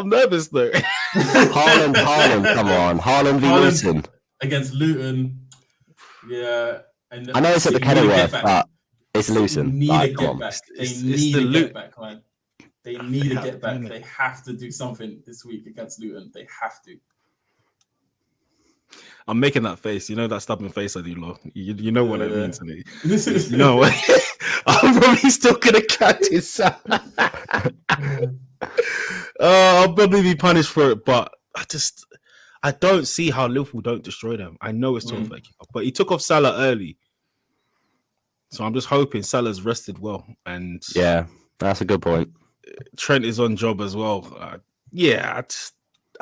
nervous though. Haaland, come on. Haaland v Luton. Against Luton. Yeah. And I know it's at the Kenilworth, but it's Luton. They need come to on. get back, man. They need to get back. They have to do something this week against Luton. They have to. I'm making that face. You know that stubborn face I do, Lo. You know what it means to me. You know what? I'm probably still gonna captain Salah. I'll probably be punished for it, but I don't see how Liverpool don't destroy them. I know it's 12 but he took off Salah early. So I'm just hoping Salah's rested well. And yeah, that's a good point. Trent is on job as well. I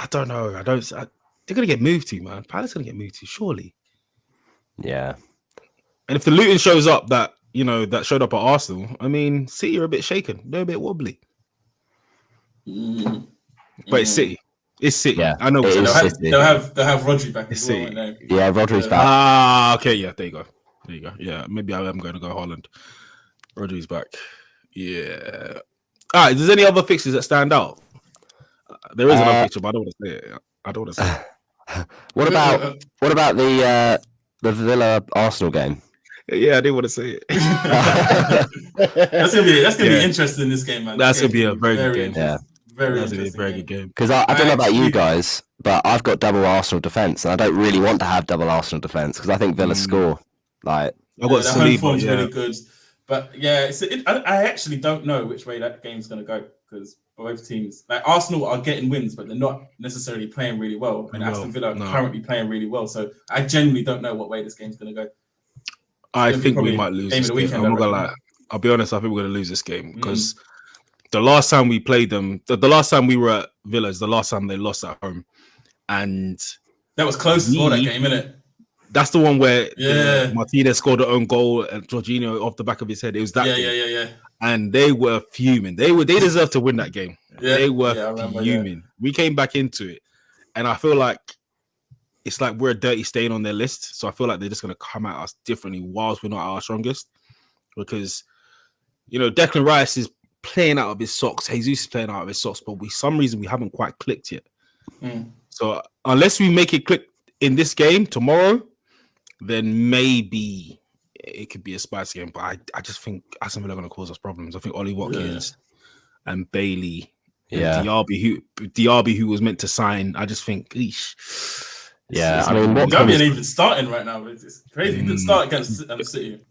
don't know. They're going to get moved to, man. Palace going to get moved to, surely. Yeah. And if the Luton shows up that showed up at Arsenal, I mean, City are a bit shaken. They're a bit wobbly. But it's City. It's City. Yeah, I know. They'll have Rodri back as well. Yeah, Rodri's back. Okay. Yeah, there you go. Yeah, maybe I am going to go Haaland. Rodri's back. Yeah. All right. There's any other fixtures that stand out? There is another fixture, but I don't want to say it. I don't want to say it. What about the Villa Arsenal game? Yeah, I didn't want to say it. That's gonna be interesting in this game, man. That's gonna be a very good game. Yeah, very good game. Because I don't know about you guys, but I've got double Arsenal defense, and I don't really want to have double Arsenal defense because I think Villa score. Like I've got home form's really good, but yeah, I actually don't know which way that game's gonna go because both teams, like Arsenal, are getting wins, but they're not necessarily playing really well, and Aston Villa are currently playing really well. So I genuinely don't know what way this game's gonna go. I think we might lose this game. I'm not gonna lie. I'll be honest. I think we're gonna lose this game because the last time we played them, the last time we were at Villa is the last time they lost at home, and that was close for that game, innit? That's the one where Martinez scored their own goal and Jorginho off the back of his head. It was that game. Yeah. And they were fuming. They deserved to win that game. Yeah. They were fuming. We came back into it, and I feel like it's like we're a dirty stain on their list. So I feel like they're just going to come at us differently whilst we're not at our strongest. Because, Declan Rice is playing out of his socks. Jesus is playing out of his socks. But for some reason, we haven't quite clicked yet. So unless we make it click in this game tomorrow, then maybe it could be a spicy game. But I just think Aston Villa are going to cause us problems. I think Ollie Watkins and Bailey and Diaby, who was meant to sign, I just think, yeah, I mean, Diaby ain't even starting right now. But it's crazy. He didn't start against City.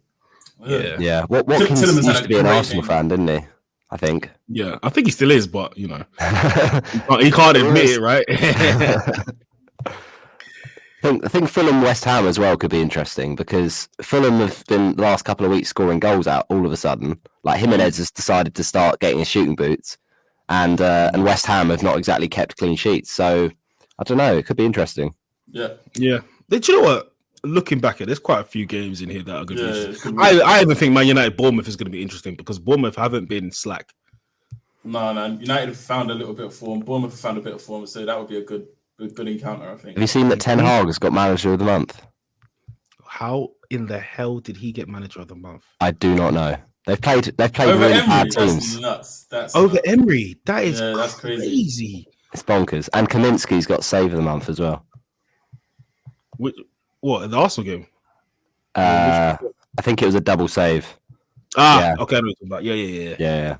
Yeah. Watkins used to be an Arsenal fan, didn't he? I think. Yeah, I think he still is, but he can't admit it, right? I think Fulham West Ham as well could be interesting because Fulham have been the last couple of weeks scoring goals out all of a sudden. Like Jimenez has decided to start getting his shooting boots, and West Ham have not exactly kept clean sheets. So I don't know. It could be interesting. Yeah. Do you know what? Looking back there's quite a few games in here that are good. I even think Man United Bournemouth is going to be interesting because Bournemouth haven't been slack. No. United have found a little bit of form. Bournemouth have found a bit of form, so that would be a good encounter, I think. Have you seen that Ten Hag has got Manager of the Month? How in the hell did he get Manager of the Month? I do not know. They've played over really Emery, bad teams. That's nuts. Over Emery, that's crazy. It's bonkers. And Kaminsky's got Save of the Month as well. What, the Arsenal game? I think it was a double save. Okay, I know what you're talking about. Yeah.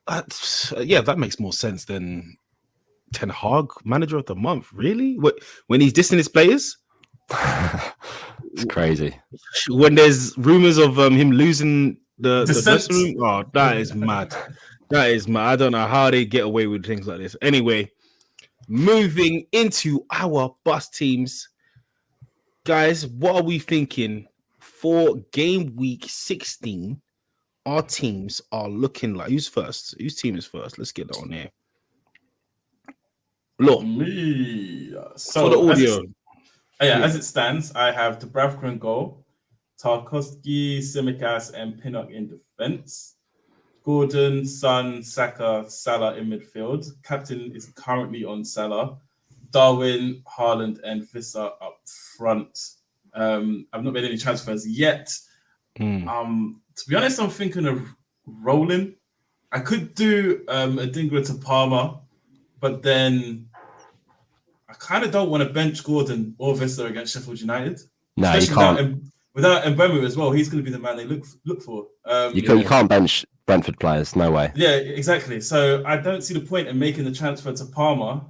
That makes more sense than Ten Hag Manager of the Month. Really? When he's dissing his players? It's crazy. When there's rumors of him losing the Dissect. dressing room, that is mad. That is mad. I don't know how they get away with things like this. Anyway, moving into our bus teams, guys. What are we thinking for game week 16? Our teams are looking like who's first? Whose team is first? Let's get that on here. Look, Me. for the audio. As it stands, I have Dubravka in goal, Tarkowski, Tsimikas, and Pinnock in defense. Gordon, Son, Saka, Salah in midfield. Captain is currently on Salah. Darwin, Haaland, and Visser up front. I've not made any transfers yet. To be honest, I'm thinking of rolling. I could do a Dingra to Palmer, but then I kind of don't want to bench Gordon or Visser against Sheffield United. No, you can't. Without Mbemu as well, he's going to be the man they look for. You can't bench Brentford players. No way. Yeah, exactly. So I don't see the point in making the transfer to Palmer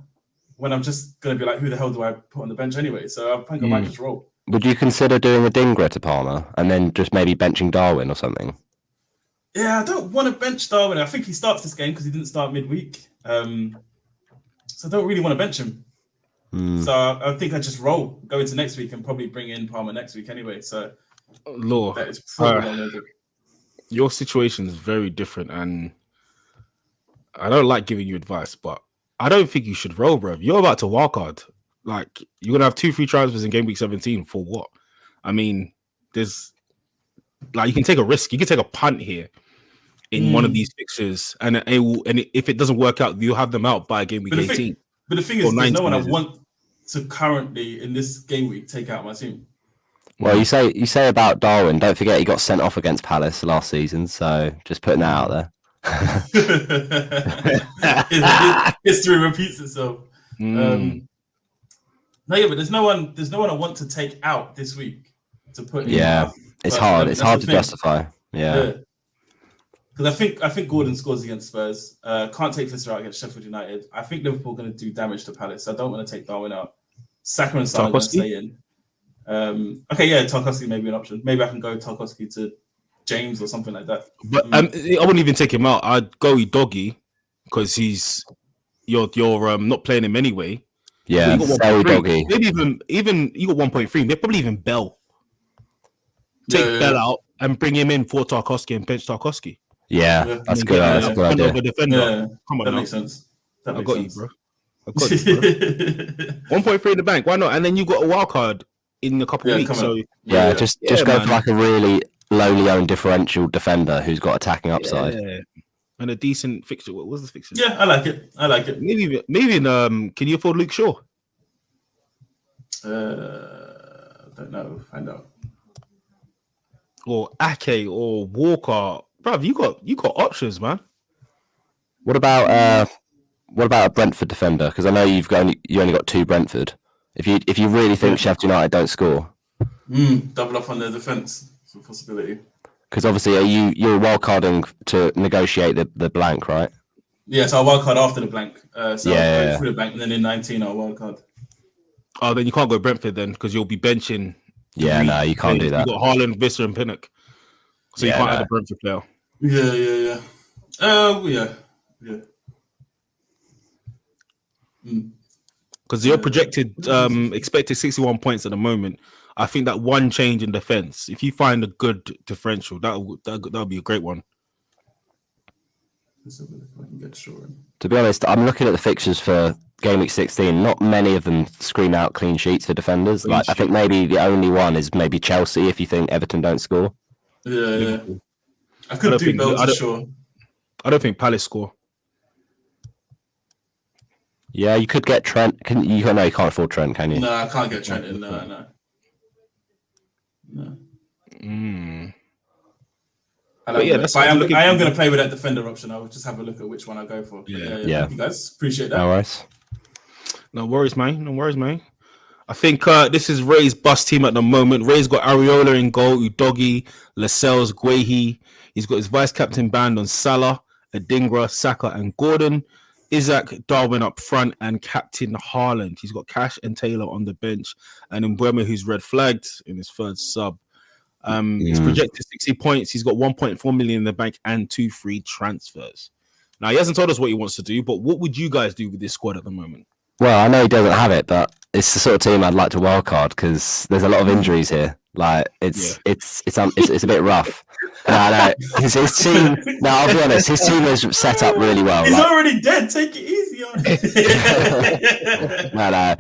when I'm just going to be like, who the hell do I put on the bench anyway? So I think I might just roll. Would you consider doing a Dingra to Palmer and then just maybe benching Darwin or something? Yeah, I don't want to bench Darwin. I think he starts this game because he didn't start midweek. So I don't really want to bench him. So I think I just roll, go into next week and probably bring in Palmer next week anyway. So Lord, that is probably what I'm gonna do. Your situation is very different, and I don't like giving you advice, but I don't think you should roll, bro. You're about to wildcard. Like, you're gonna have 2 free transfers in game week 17 for what? I mean, there's like you can take a risk, you can take a punt here in one of these fixtures, and if it doesn't work out, you'll have them out by game week 18. But the thing is, there's no one I want to currently in this game week take out my team. Well, you say about Darwin. Don't forget he got sent off against Palace last season. So just putting that out there. History repeats itself. No, yeah, but there's no one I want to take out this week to put in. Yeah, it's hard. It's hard to justify. Yeah. Because I think Gordon scores against Spurs. Can't take Visser out against Sheffield United. I think Liverpool are going to do damage to Palace. So I don't want to take Darwin out. Saka and Salah are going to stay in. Tarkowski may be an option. Maybe I can go Tarkowski to James or something like that. But I wouldn't even take him out. I'd go Doggy because you're not playing him anyway. Yeah, Doggy. Maybe even you got 1.3. Maybe probably even Bell. Take Bell out and bring him in for Tarkowski and bench Tarkowski. Yeah, that's good. That's a good idea. Defender. Come on, that makes sense. I got you, bro. 1.3 in the bank. Why not? And then you got a wild card in a couple of weeks. So just go for like a really lowly owned differential defender who's got attacking upside and a decent fixture. What was the fixture? Yeah, I like it. Maybe can you afford Luke Shaw? Don't know. Find out. Or Ake or Walker. Bruv, you got options, man. What about a Brentford defender? Because I know you only got 2 Brentford. If you really think Sheffield United don't score, double up on their defence. It's a possibility. Because obviously you're wildcarding to negotiate the blank, right? Yeah, so I'll wildcard after the blank. I'll go through the blank, and then in 19 I'll wildcard. Oh, then you can't go Brentford then because you'll be benching. Yeah, no, you can't do that. You got Haaland, Visser, and Pinnock, so you can't add a Brentford player. Yeah. Because you're projected expected 61 points at the moment. I think that one change in defense, if you find a good differential, that would be a great one. To be honest, I'm looking at the fixtures for game week 16. Not many of them scream out clean sheets for defenders. I think maybe the only one is maybe Chelsea if you think Everton don't score. Yeah. I could do Bell for sure. I don't think Palace score. Yeah, you could get Trent. You can't afford Trent, can you? No, I can't get Trent in. No. I am going to play with that defender option. I'll just have a look at which one I go for. Yeah. Thank you guys. Appreciate that. No worries, man. I think this is Ray's bus team at the moment. Ray's got Areola in goal, Udogi, Lascelles, Guehi. He's got his vice captain band on Salah, Adingra, Saka, and Gordon. Isaac, Darwin up front, and captain Haaland. He's got Cash and Taylor on the bench, and Mbeumo, who's red flagged in his third sub. He's projected 60 points. He's got 1.4 million in the bank and 2 free transfers. Now, he hasn't told us what he wants to do, but what would you guys do with this squad at the moment? Well, I know he doesn't have it, but it's the sort of team I'd like to wildcard because there's a lot of injuries here. Like it's a bit rough. No, his team. No, I'll be honest. His team is set up really well. He's already dead. Take it easy on him. No.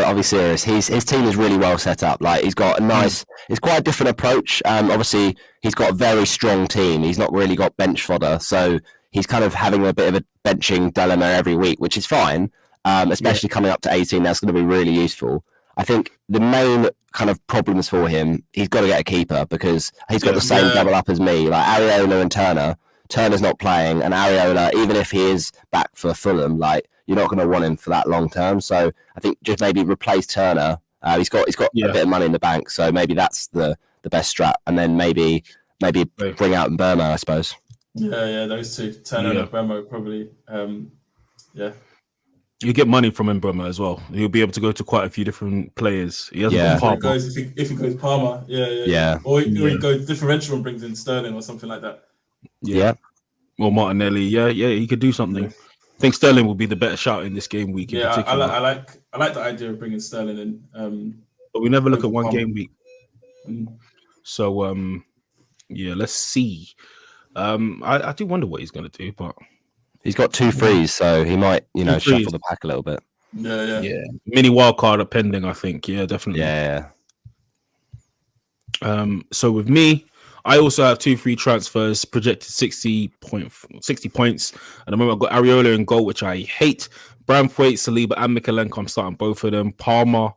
I'll be serious. His team is really well set up. Like he's got a nice. It's quite a different approach. Obviously he's got a very strong team. He's not really got bench fodder, so he's kind of having a bit of a benching dilemma every week, which is fine. Especially coming up to 18, that's going to be really useful. I think the main kind of problems for him, he's got to get a keeper because he's got the same double up as me, like Areola and Turner. Turner's not playing, and Areola, even if he is back for Fulham, like you're not going to want him for that long term. So I think just maybe replace Turner. He's got a bit of money in the bank, so maybe that's the best strat, and then maybe bring out Mbeumo, I suppose. Yeah, those two, Turner and Mbeumo, probably. You get money from Mbeumo as well. He'll be able to go to quite a few different players. He hasn't got Palmer. If he goes Palmer, or he goes differential and brings in Sterling or something like that. Yeah. Or Martinelli. Yeah, he could do something. I think Sterling will be the better shout in this game week. In particular. I like the idea of bringing Sterling in. But we never look at one game week. So let's see. I do wonder what he's going to do, but he's got 2 frees, so he might, shuffle the pack a little bit. Yeah. Mini wildcard pending, I think. Yeah, definitely. Yeah. So with me, I also have 2 free transfers, projected 60 points. At the moment, I've got Areola in goal, which I hate. Braithwaite, Saliba, and Mikalenko. I'm starting both of them. Palmer,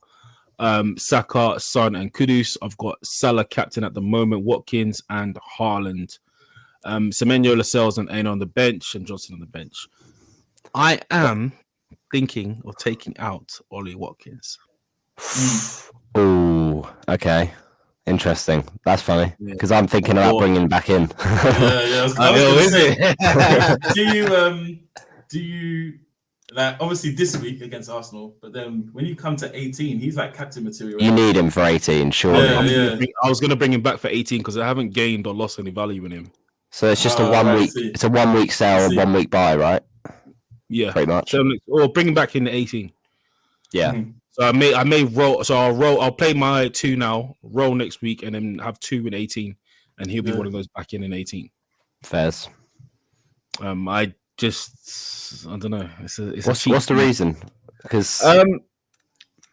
Saka, Son, and Kudus. I've got Salah captain at the moment, Watkins, and Haaland. Semenyo, Lascelles, and Aina on the bench, and Johnson on the bench. I am thinking of taking out Ollie Watkins. Oh, okay. Interesting. That's funny because I'm thinking about bringing him back in. I was gonna say, do you like obviously this week against Arsenal, but then when you come to 18, he's like captain material. You need him for 18, sure. I was going to bring him back for 18 because I haven't gained or lost any value in him. So it's just a 1 week. It's a 1 week sell, 1 week buy, right? Yeah, pretty much. Or bring him back in the 18. Yeah. So I may roll. So I'll play my 2 now, roll next week, and then have 2 in 18, and he'll be one of those back in 18. Fairs. I don't know. What's the reason? Because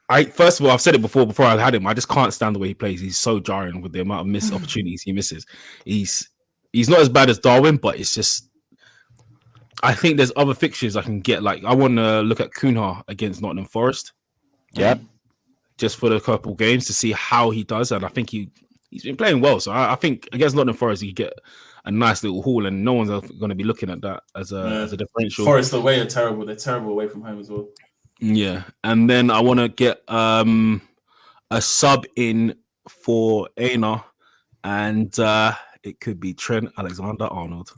I first of all, I've said it before I had him. I just can't stand the way he plays. He's so jarring with the amount of missed opportunities he misses. He's not as bad as Darwin, but it's just. I think there's other fixtures I can get. Like I want to look at Cunha against Nottingham Forest. Yeah, just for the couple games to see how he does, and I think he's been playing well. So I think against Nottingham Forest, you get a nice little haul, and no one's going to be looking at that as a differential. Forest away are terrible. They're terrible away from home as well. Yeah, and then I want to get a sub in for Aina, and it could be Trent Alexander-Arnold.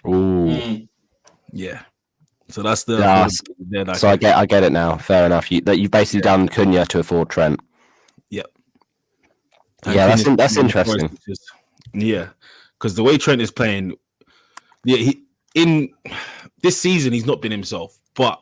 Ooh, yeah. So that's the. So I get it now. Fair enough. You've basically done Cunha to afford Trent. Yep. Yeah, that's interesting. Yeah, because the way Trent is playing, in this season he's not been himself, but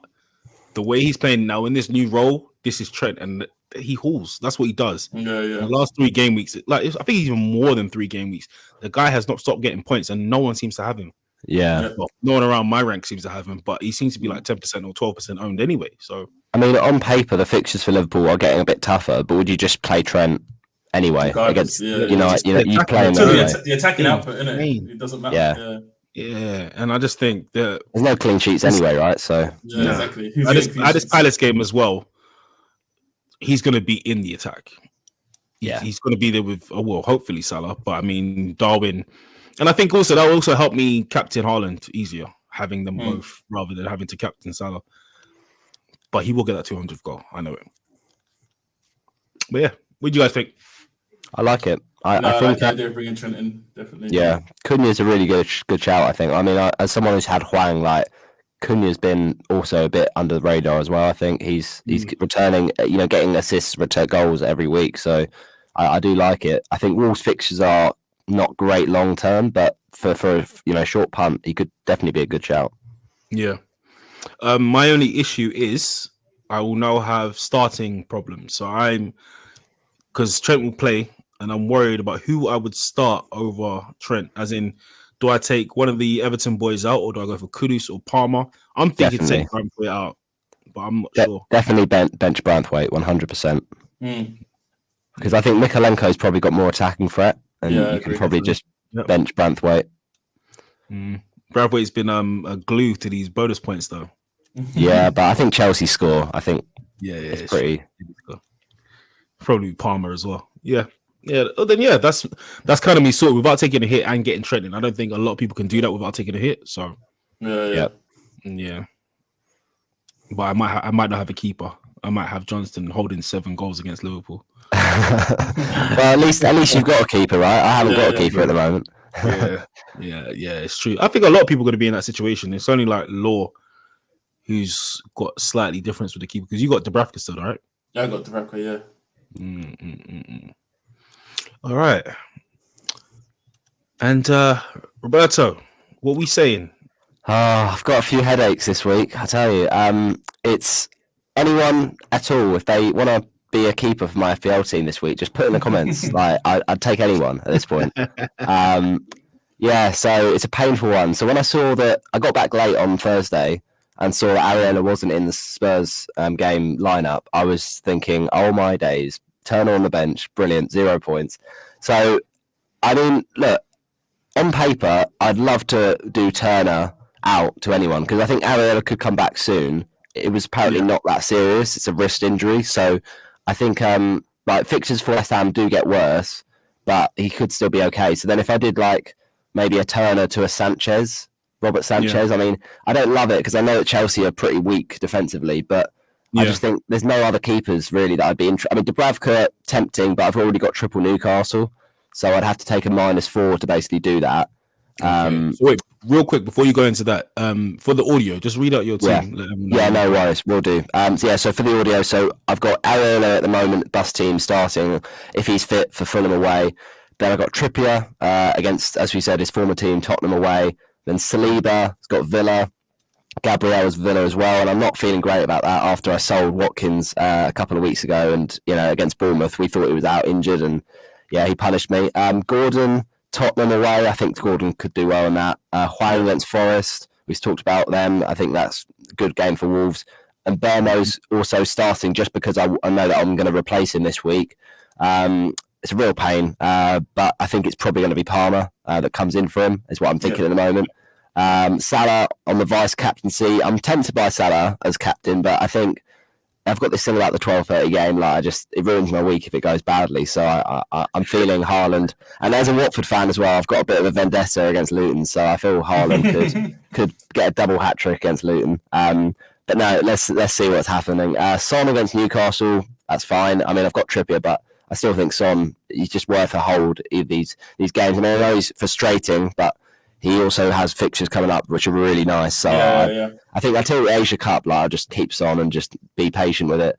the way he's playing now in this new role, this is Trent, and he hauls. That's what he does. Yeah. The last 3 game weeks, I think even more than 3 game weeks, the guy has not stopped getting points, and no one seems to have him. Yeah. Well, no one around my rank seems to have him, but he seems to be like 10% or 12% owned anyway. So I mean, on paper, the fixtures for Liverpool are getting a bit tougher, but would you just play Trent anyway against you play him anyway? The attacking output, innit? It doesn't matter. Yeah, and I just think that there's no clean sheets anyway, right? So exactly. At this Palace game as well, he's going to be in the attack. Yeah, he's going to be there with hopefully Salah, but I mean Darwin. And I think also that will also help me captain Haaland easier, having them both rather than having to captain Salah. But he will get that 200th goal. I know it. But yeah, what do you guys think? I like it. I I think like the idea of bringing Trent in, definitely. yeah, Cunha's a really good shout. I think. I mean, as someone who's had Hwang, like Cunha's been also a bit under the radar as well. I think he's returning, getting assists, return goals every week. So I do like it. I think Wolves fixtures are not great long term, but for a short punt, he could definitely be a good shout. Yeah. My only issue is I will now have starting problems. So because Trent will play, and I'm worried about who I would start over Trent. As in, do I take one of the Everton boys out, or do I go for Kudus or Palmer? I'm thinking Definitely. take Branthwaite out, but I'm not sure. Definitely bench Branthwaite 100%. Because I think Mikalenko's probably got more attacking threat, and you can probably just bench Branthwaite. Branthwaite's been a glue to these bonus points, though. Yeah, but I think Chelsea score. I think it's pretty. Probably Palmer as well. Yeah. Oh, then that's kind of me sorted without taking a hit and getting Trent in. I don't think a lot of people can do that without taking a hit. So yeah. But I might not have a keeper. I might have Johnston holding 7 goals against Liverpool. Well, at least you've got a keeper, right? I haven't got a keeper at the moment. Yeah, it's true. I think a lot of people are going to be in that situation. It's only like Law who's got slightly difference with the keeper, because you got Dubravka still, right? Yeah, I got Dubravka, yeah. All right. And Roberto, what are we saying? I've got a few headaches this week, I tell you. It's anyone at all, if they want to be a keeper for my FPL team this week, just put in the comments. I'd take anyone at this point. So it's a painful one. So when I saw that, I got back late on Thursday and saw that Areola wasn't in the Spurs game lineup, I was thinking, oh my days, Turner on the bench, brilliant, 0 points. So, I mean, look, on paper, I'd love to do Turner out to anyone, because I think Areola could come back soon. It was apparently not that serious. It's a wrist injury. So I think fixtures for West Ham do get worse, but he could still be okay. So then if I did maybe a Turner to a Robert Sanchez, I mean, I don't love it because I know that Chelsea are pretty weak defensively, but I just think there's no other keepers really that I'd be interested. I mean, Dubravka, tempting, but I've already got triple Newcastle, so I'd have to take a -4 to basically do that. So wait, real quick before you go into that, for the audio, just read out your team. No worries, we'll do. So for the audio, so I've got Areola at the moment, bus team starting if he's fit for Fulham away. Then I've got Trippier against, as we said, his former team Tottenham away. Then Saliba has got Villa. Gabriel's Villa as well, and I'm not feeling great about that after I sold Watkins a couple of weeks ago, and against Bournemouth we thought he was out injured, and he punished me. Gordon, Tottenham away, I think Gordon could do well in that. Hwang against Forest, we've talked about them. I think that's a good game for Wolves. And Bermo's also starting just because I know that I'm going to replace him this week. It's a real pain, but I think it's probably going to be Palmer that comes in for him, is what I'm thinking at the moment. Salah on the vice captaincy. I'm tempted by Salah as captain, but I think I've got this thing about the 12:30 game. It ruins my week if it goes badly. So I'm feeling Haaland, and as a Watford fan as well, I've got a bit of a vendetta against Luton. So I feel Haaland could get a double hat trick against Luton. But no, let's see what's happening. Son against Newcastle, that's fine. I mean, I've got Trippier, but I still think Son, he's just worth a hold in these games. And I know he's frustrating, but he also has fixtures coming up which are really nice. So I think until the Asia Cup, I'll just keep Son and just be patient with it.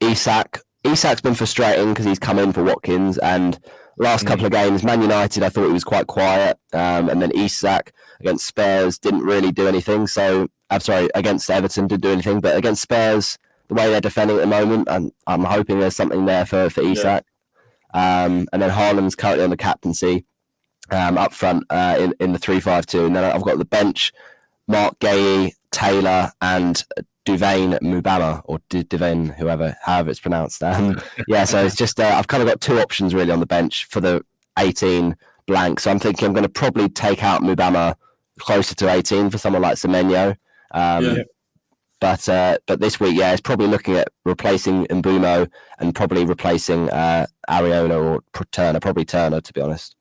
Isak's been frustrating because he's come in for Watkins, and last couple of games, Man United, I thought he was quite quiet, and then Isak against Spurs didn't really do anything. So I'm sorry, against Everton didn't do anything, but against Spurs, the way they're defending at the moment, and I'm hoping there's something there for Isak. And then Haaland's currently on the captaincy up front in the 3-5-2, and then I've got the bench, Mark Gay, Taylor, and Duvain Mubama, or Duvain, however it's pronounced. So it's just I've kind of got two options really on the bench for the 18 blank. So I'm thinking I'm going to probably take out Mubama closer to 18 for someone like Semenyo. But this week, it's probably looking at replacing Mbumo and probably replacing Areola or Turner, probably Turner, to be honest.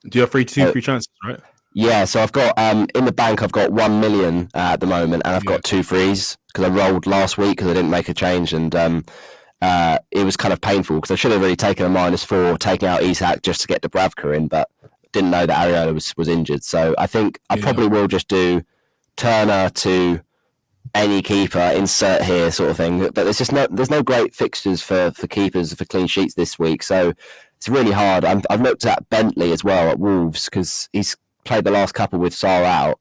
Do you have free chances, right? Yeah, so I've got in the bank, I've got 1 million at the moment, and I've got 2 frees because I rolled last week because I didn't make a change, and it was kind of painful because I should have really taken a -4, taking out Isak just to get Dubravka in, but didn't know that Areola was injured. So I think I probably will just do Turner to any keeper, insert here sort of thing. But there's no great fixtures for keepers for clean sheets this week, so it's really hard. I've looked at Bentley as well at Wolves because he's played the last couple with Salah out,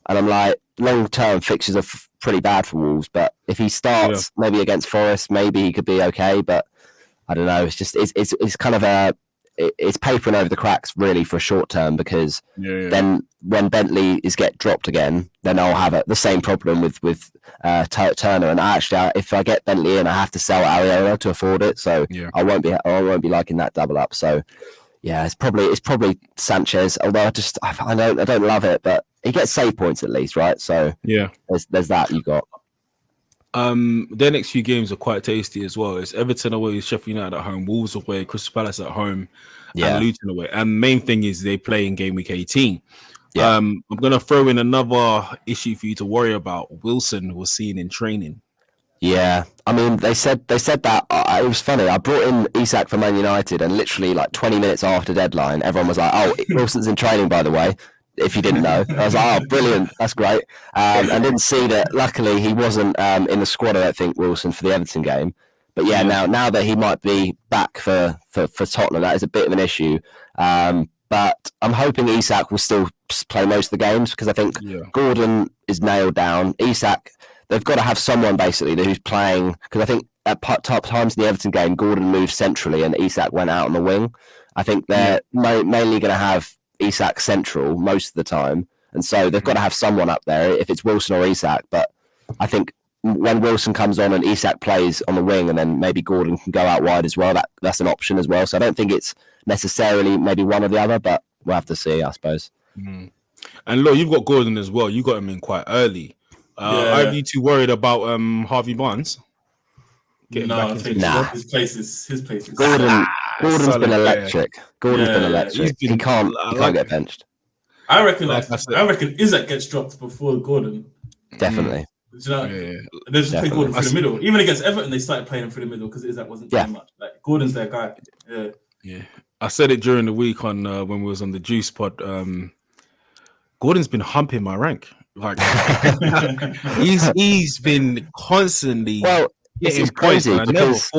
and I'm like, long-term fixtures are pretty bad for Wolves, but if he starts maybe against Forest, maybe he could be okay, but I don't know. It's just it's kind of it's papering over the cracks really for a short term, because then when Bentley get dropped again, then I'll have the same problem with Turner. And actually, if I get Bentley in, I have to sell Areola to afford it, so I won't be liking that double up. So yeah, it's probably Sanchez. Although I don't love it, but he gets save points at least, right? So yeah, there's that you got. Their next few games are quite tasty as well. It's Everton away, Sheffield United at home, Wolves away, Crystal Palace at home, and Luton away. And main thing is they play in game week 18. Yeah. I'm gonna throw in another issue for you to worry about. Wilson was seen in training. Yeah, I mean they said that it was funny. I brought in Isak for Man United, and literally like 20 minutes after deadline, everyone was like, "Oh, Wilson's in training, by the way." If you didn't know, I was like, "Oh, brilliant, that's great." I didn't see that. Luckily, he wasn't in the squad. I don't think Wilson for the Everton game. But yeah, now that he might be back for Tottenham, that is a bit of an issue. But I'm hoping Isak will still play most of the games, because I think Gordon is nailed down. Isak, they've got to have someone basically who's playing, because I think at times in the Everton game, Gordon moved centrally and Isak went out on the wing. I think they're mainly going to have Isak central most of the time, and so they've got to have someone up there, if it's Wilson or Isak. But I think when Wilson comes on and Isak plays on the wing, and then maybe Gordon can go out wide as well, that's an option as well. So I don't think it's necessarily maybe one or the other, but we'll have to see, I suppose. And look, you've got Gordon as well. You got him in quite early. Are you too worried about Harvey Barnes getting back into his place is Gordon's been electric. Gordon's been electric. He can't get benched. I reckon Isak gets dropped before Gordon. Definitely. Do you know? They just play Gordon through the middle. Even against Everton, they started playing him through the middle because Isak wasn't playing much. Like, Gordon's their guy. Yeah. I said it during the week on when we was on the Juice pod. Gordon's been humping my rank. Like he's been constantly. Well, this is crazy because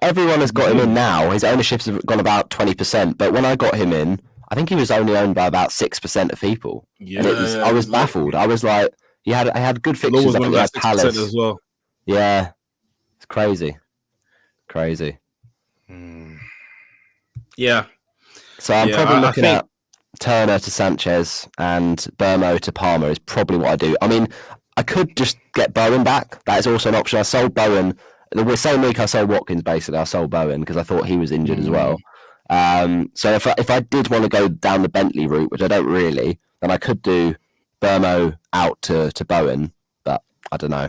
everyone has got him in now. His ownership's gone about 20%, but when I got him in, I think he was only owned by about 6% of people. Yeah, and I was baffled. I was like, I had good fixtures. I had Palace as well. Yeah, it's crazy. Yeah. So I'm probably looking at Turner to Sanchez and Burmo to Palmer is probably what I do. I mean, I could just get Bowen back. That is also an option. I sold Bowen. The same week I sold Watkins, basically. I sold Bowen because I thought he was injured as well. So if I did want to go down the Bentley route, which I don't really, then I could do Burmo out to Bowen, but I don't know.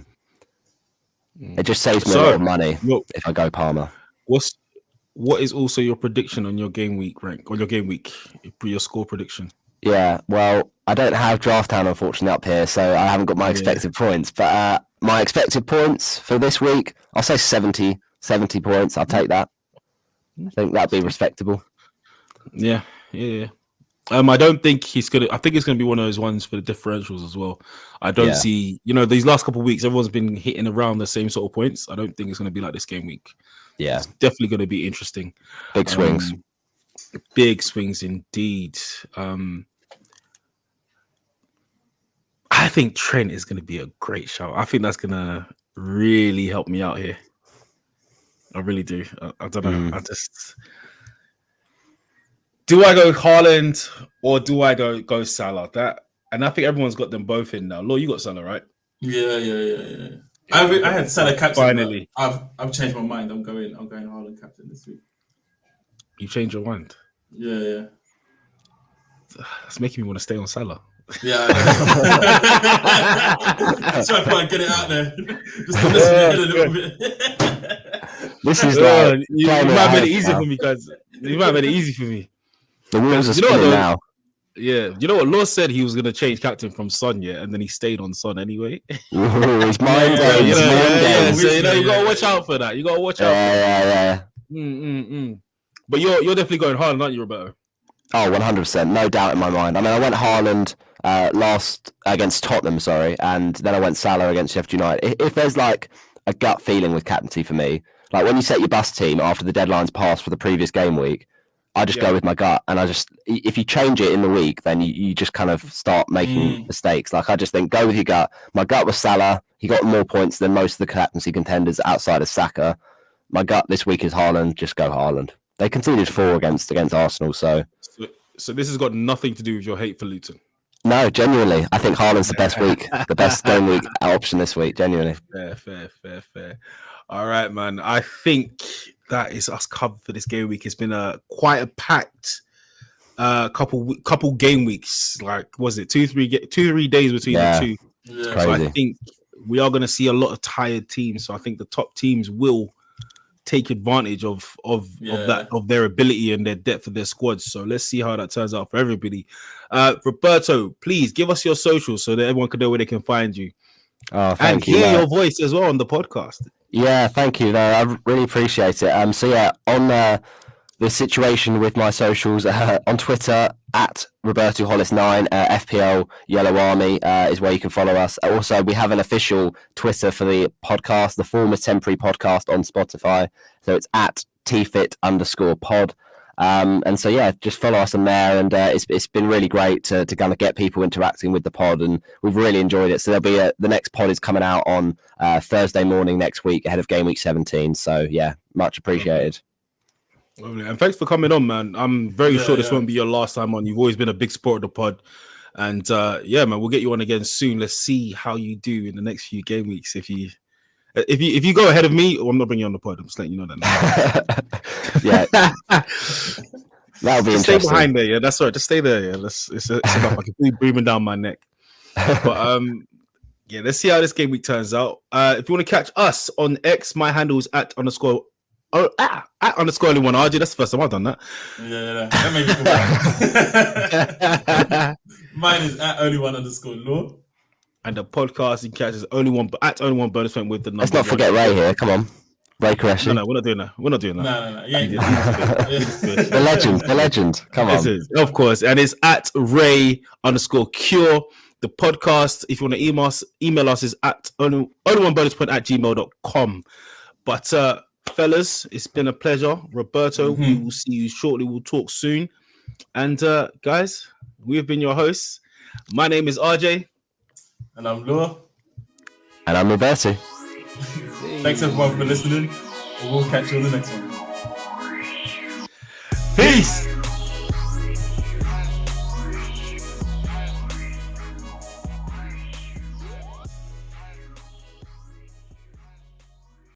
It just saves me a lot of money if I go Palmer. What is also your prediction on your game week rank, or your score prediction? Yeah, well, I don't have Draft Town, unfortunately, up here, so I haven't got my expected points. But my expected points for this week, I'll say 70 points. I'll take that. I think that'd be respectable. Yeah. I don't think he's gonna. I think it's gonna be one of those ones for the differentials as well. I don't see. These last couple of weeks, everyone's been hitting around the same sort of points. I don't think it's gonna be like this game week. Yeah, it's definitely gonna be interesting. Big swings. Big swings indeed. I think Trent is gonna be a great shout. I think that's gonna really help me out here. I really do. I don't know. I just. Do I go Haaland or do I go Salah? And I think everyone's got them both in now. Law, you got Salah, right? Yeah. I had Salah captain. Finally, I've changed my mind. I'm going Haaland captain this week. You changed your mind? Yeah. That's making me want to stay on Salah. Yeah. That's why I thought I'd get it out there. Just to listen a little bit. This is like you might have made it easy for me, guys. You might have made it easy for me. The wheels are spinning now. Yeah, you know what? Law said he was going to change captain from Son, yeah, and then he stayed on Son anyway. Ooh, he's mind Yeah, games. you know, mind games. So you got to watch out for that. You got to watch out. Yeah. But you're definitely going Haaland, aren't you, Roberto? Oh, 100%, no doubt in my mind. I mean, I went Haaland last against Tottenham, and then I went Salah against Sheffield United. If there's like a gut feeling with captaincy for me, like when you set your bus team after the deadline's passed for the previous game week, I just go with my gut, and if you change it in the week, then you just kind of start making mistakes. Like I just think go with your gut. My gut was Salah. He got more points than most of the captaincy contenders outside of Saka. My gut this week is Haaland. Just go Haaland. They conceded 4 against Arsenal, so this has got nothing to do with your hate for Luton. No, genuinely, I think Haaland's the best game week option this week. Genuinely, fair. All right, man. I think that is us covered for this game week. It's been quite a packed couple game weeks. Like, was it 2-3 days between the two? Yeah. So I think we are going to see a lot of tired teams. So I think the top teams will take advantage of their ability and their depth of their squads. So let's see how that turns out for everybody. Roberto, please give us your socials so that everyone can know where they can find you. And hear your voice as well on the podcast. Yeah, thank you. I really appreciate it. So yeah, on the situation with my socials, on Twitter at Roberto Hollis 9, FPL Yellow Army is where you can follow us. Also, we have an official Twitter for the podcast, the Former Temporary Podcast on Spotify. So it's at tfit_pod. And so yeah, just follow us on there, and it's been really great to kind of get people interacting with the pod, and we've really enjoyed it. So there'll be the next pod is coming out on Thursday morning next week ahead of game week 17. So yeah, much appreciated. Lovely. And thanks for coming on, man. I'm very sure this won't be your last time on. You've always been a big support of the pod, and man, we'll get you on again soon. Let's see how you do in the next few game weeks. If you go ahead of me, I'm not bringing you on the pod. I'm just letting you know that. Yeah, that'll be interesting. Stay behind there, yeah. That's right. Just stay there, yeah. It's enough. I can feel you breathing down my neck. But yeah, let's see how this game week turns out. If you want to catch us on X, my handle is at _only one RJ. That's the first time I've done that. Yeah. That made me feel Mine is at only1_law. And the podcast you can catch is only one bonus point with the number. Let's not forget Ray here. Come on, Ray Koreshi. No, we're not doing that. No. Yeah. The legend. Come on. Of course. And it's at Ray_Cure. The podcast, if you want to email us is at only one bonus point at gmail.com. But fellas, it's been a pleasure. Roberto, we will see you shortly. We'll talk soon. And guys, we have been your hosts. My name is RJ. And I'm Law. And I'm Roberto. Thanks everyone for listening. We'll catch you on the next one.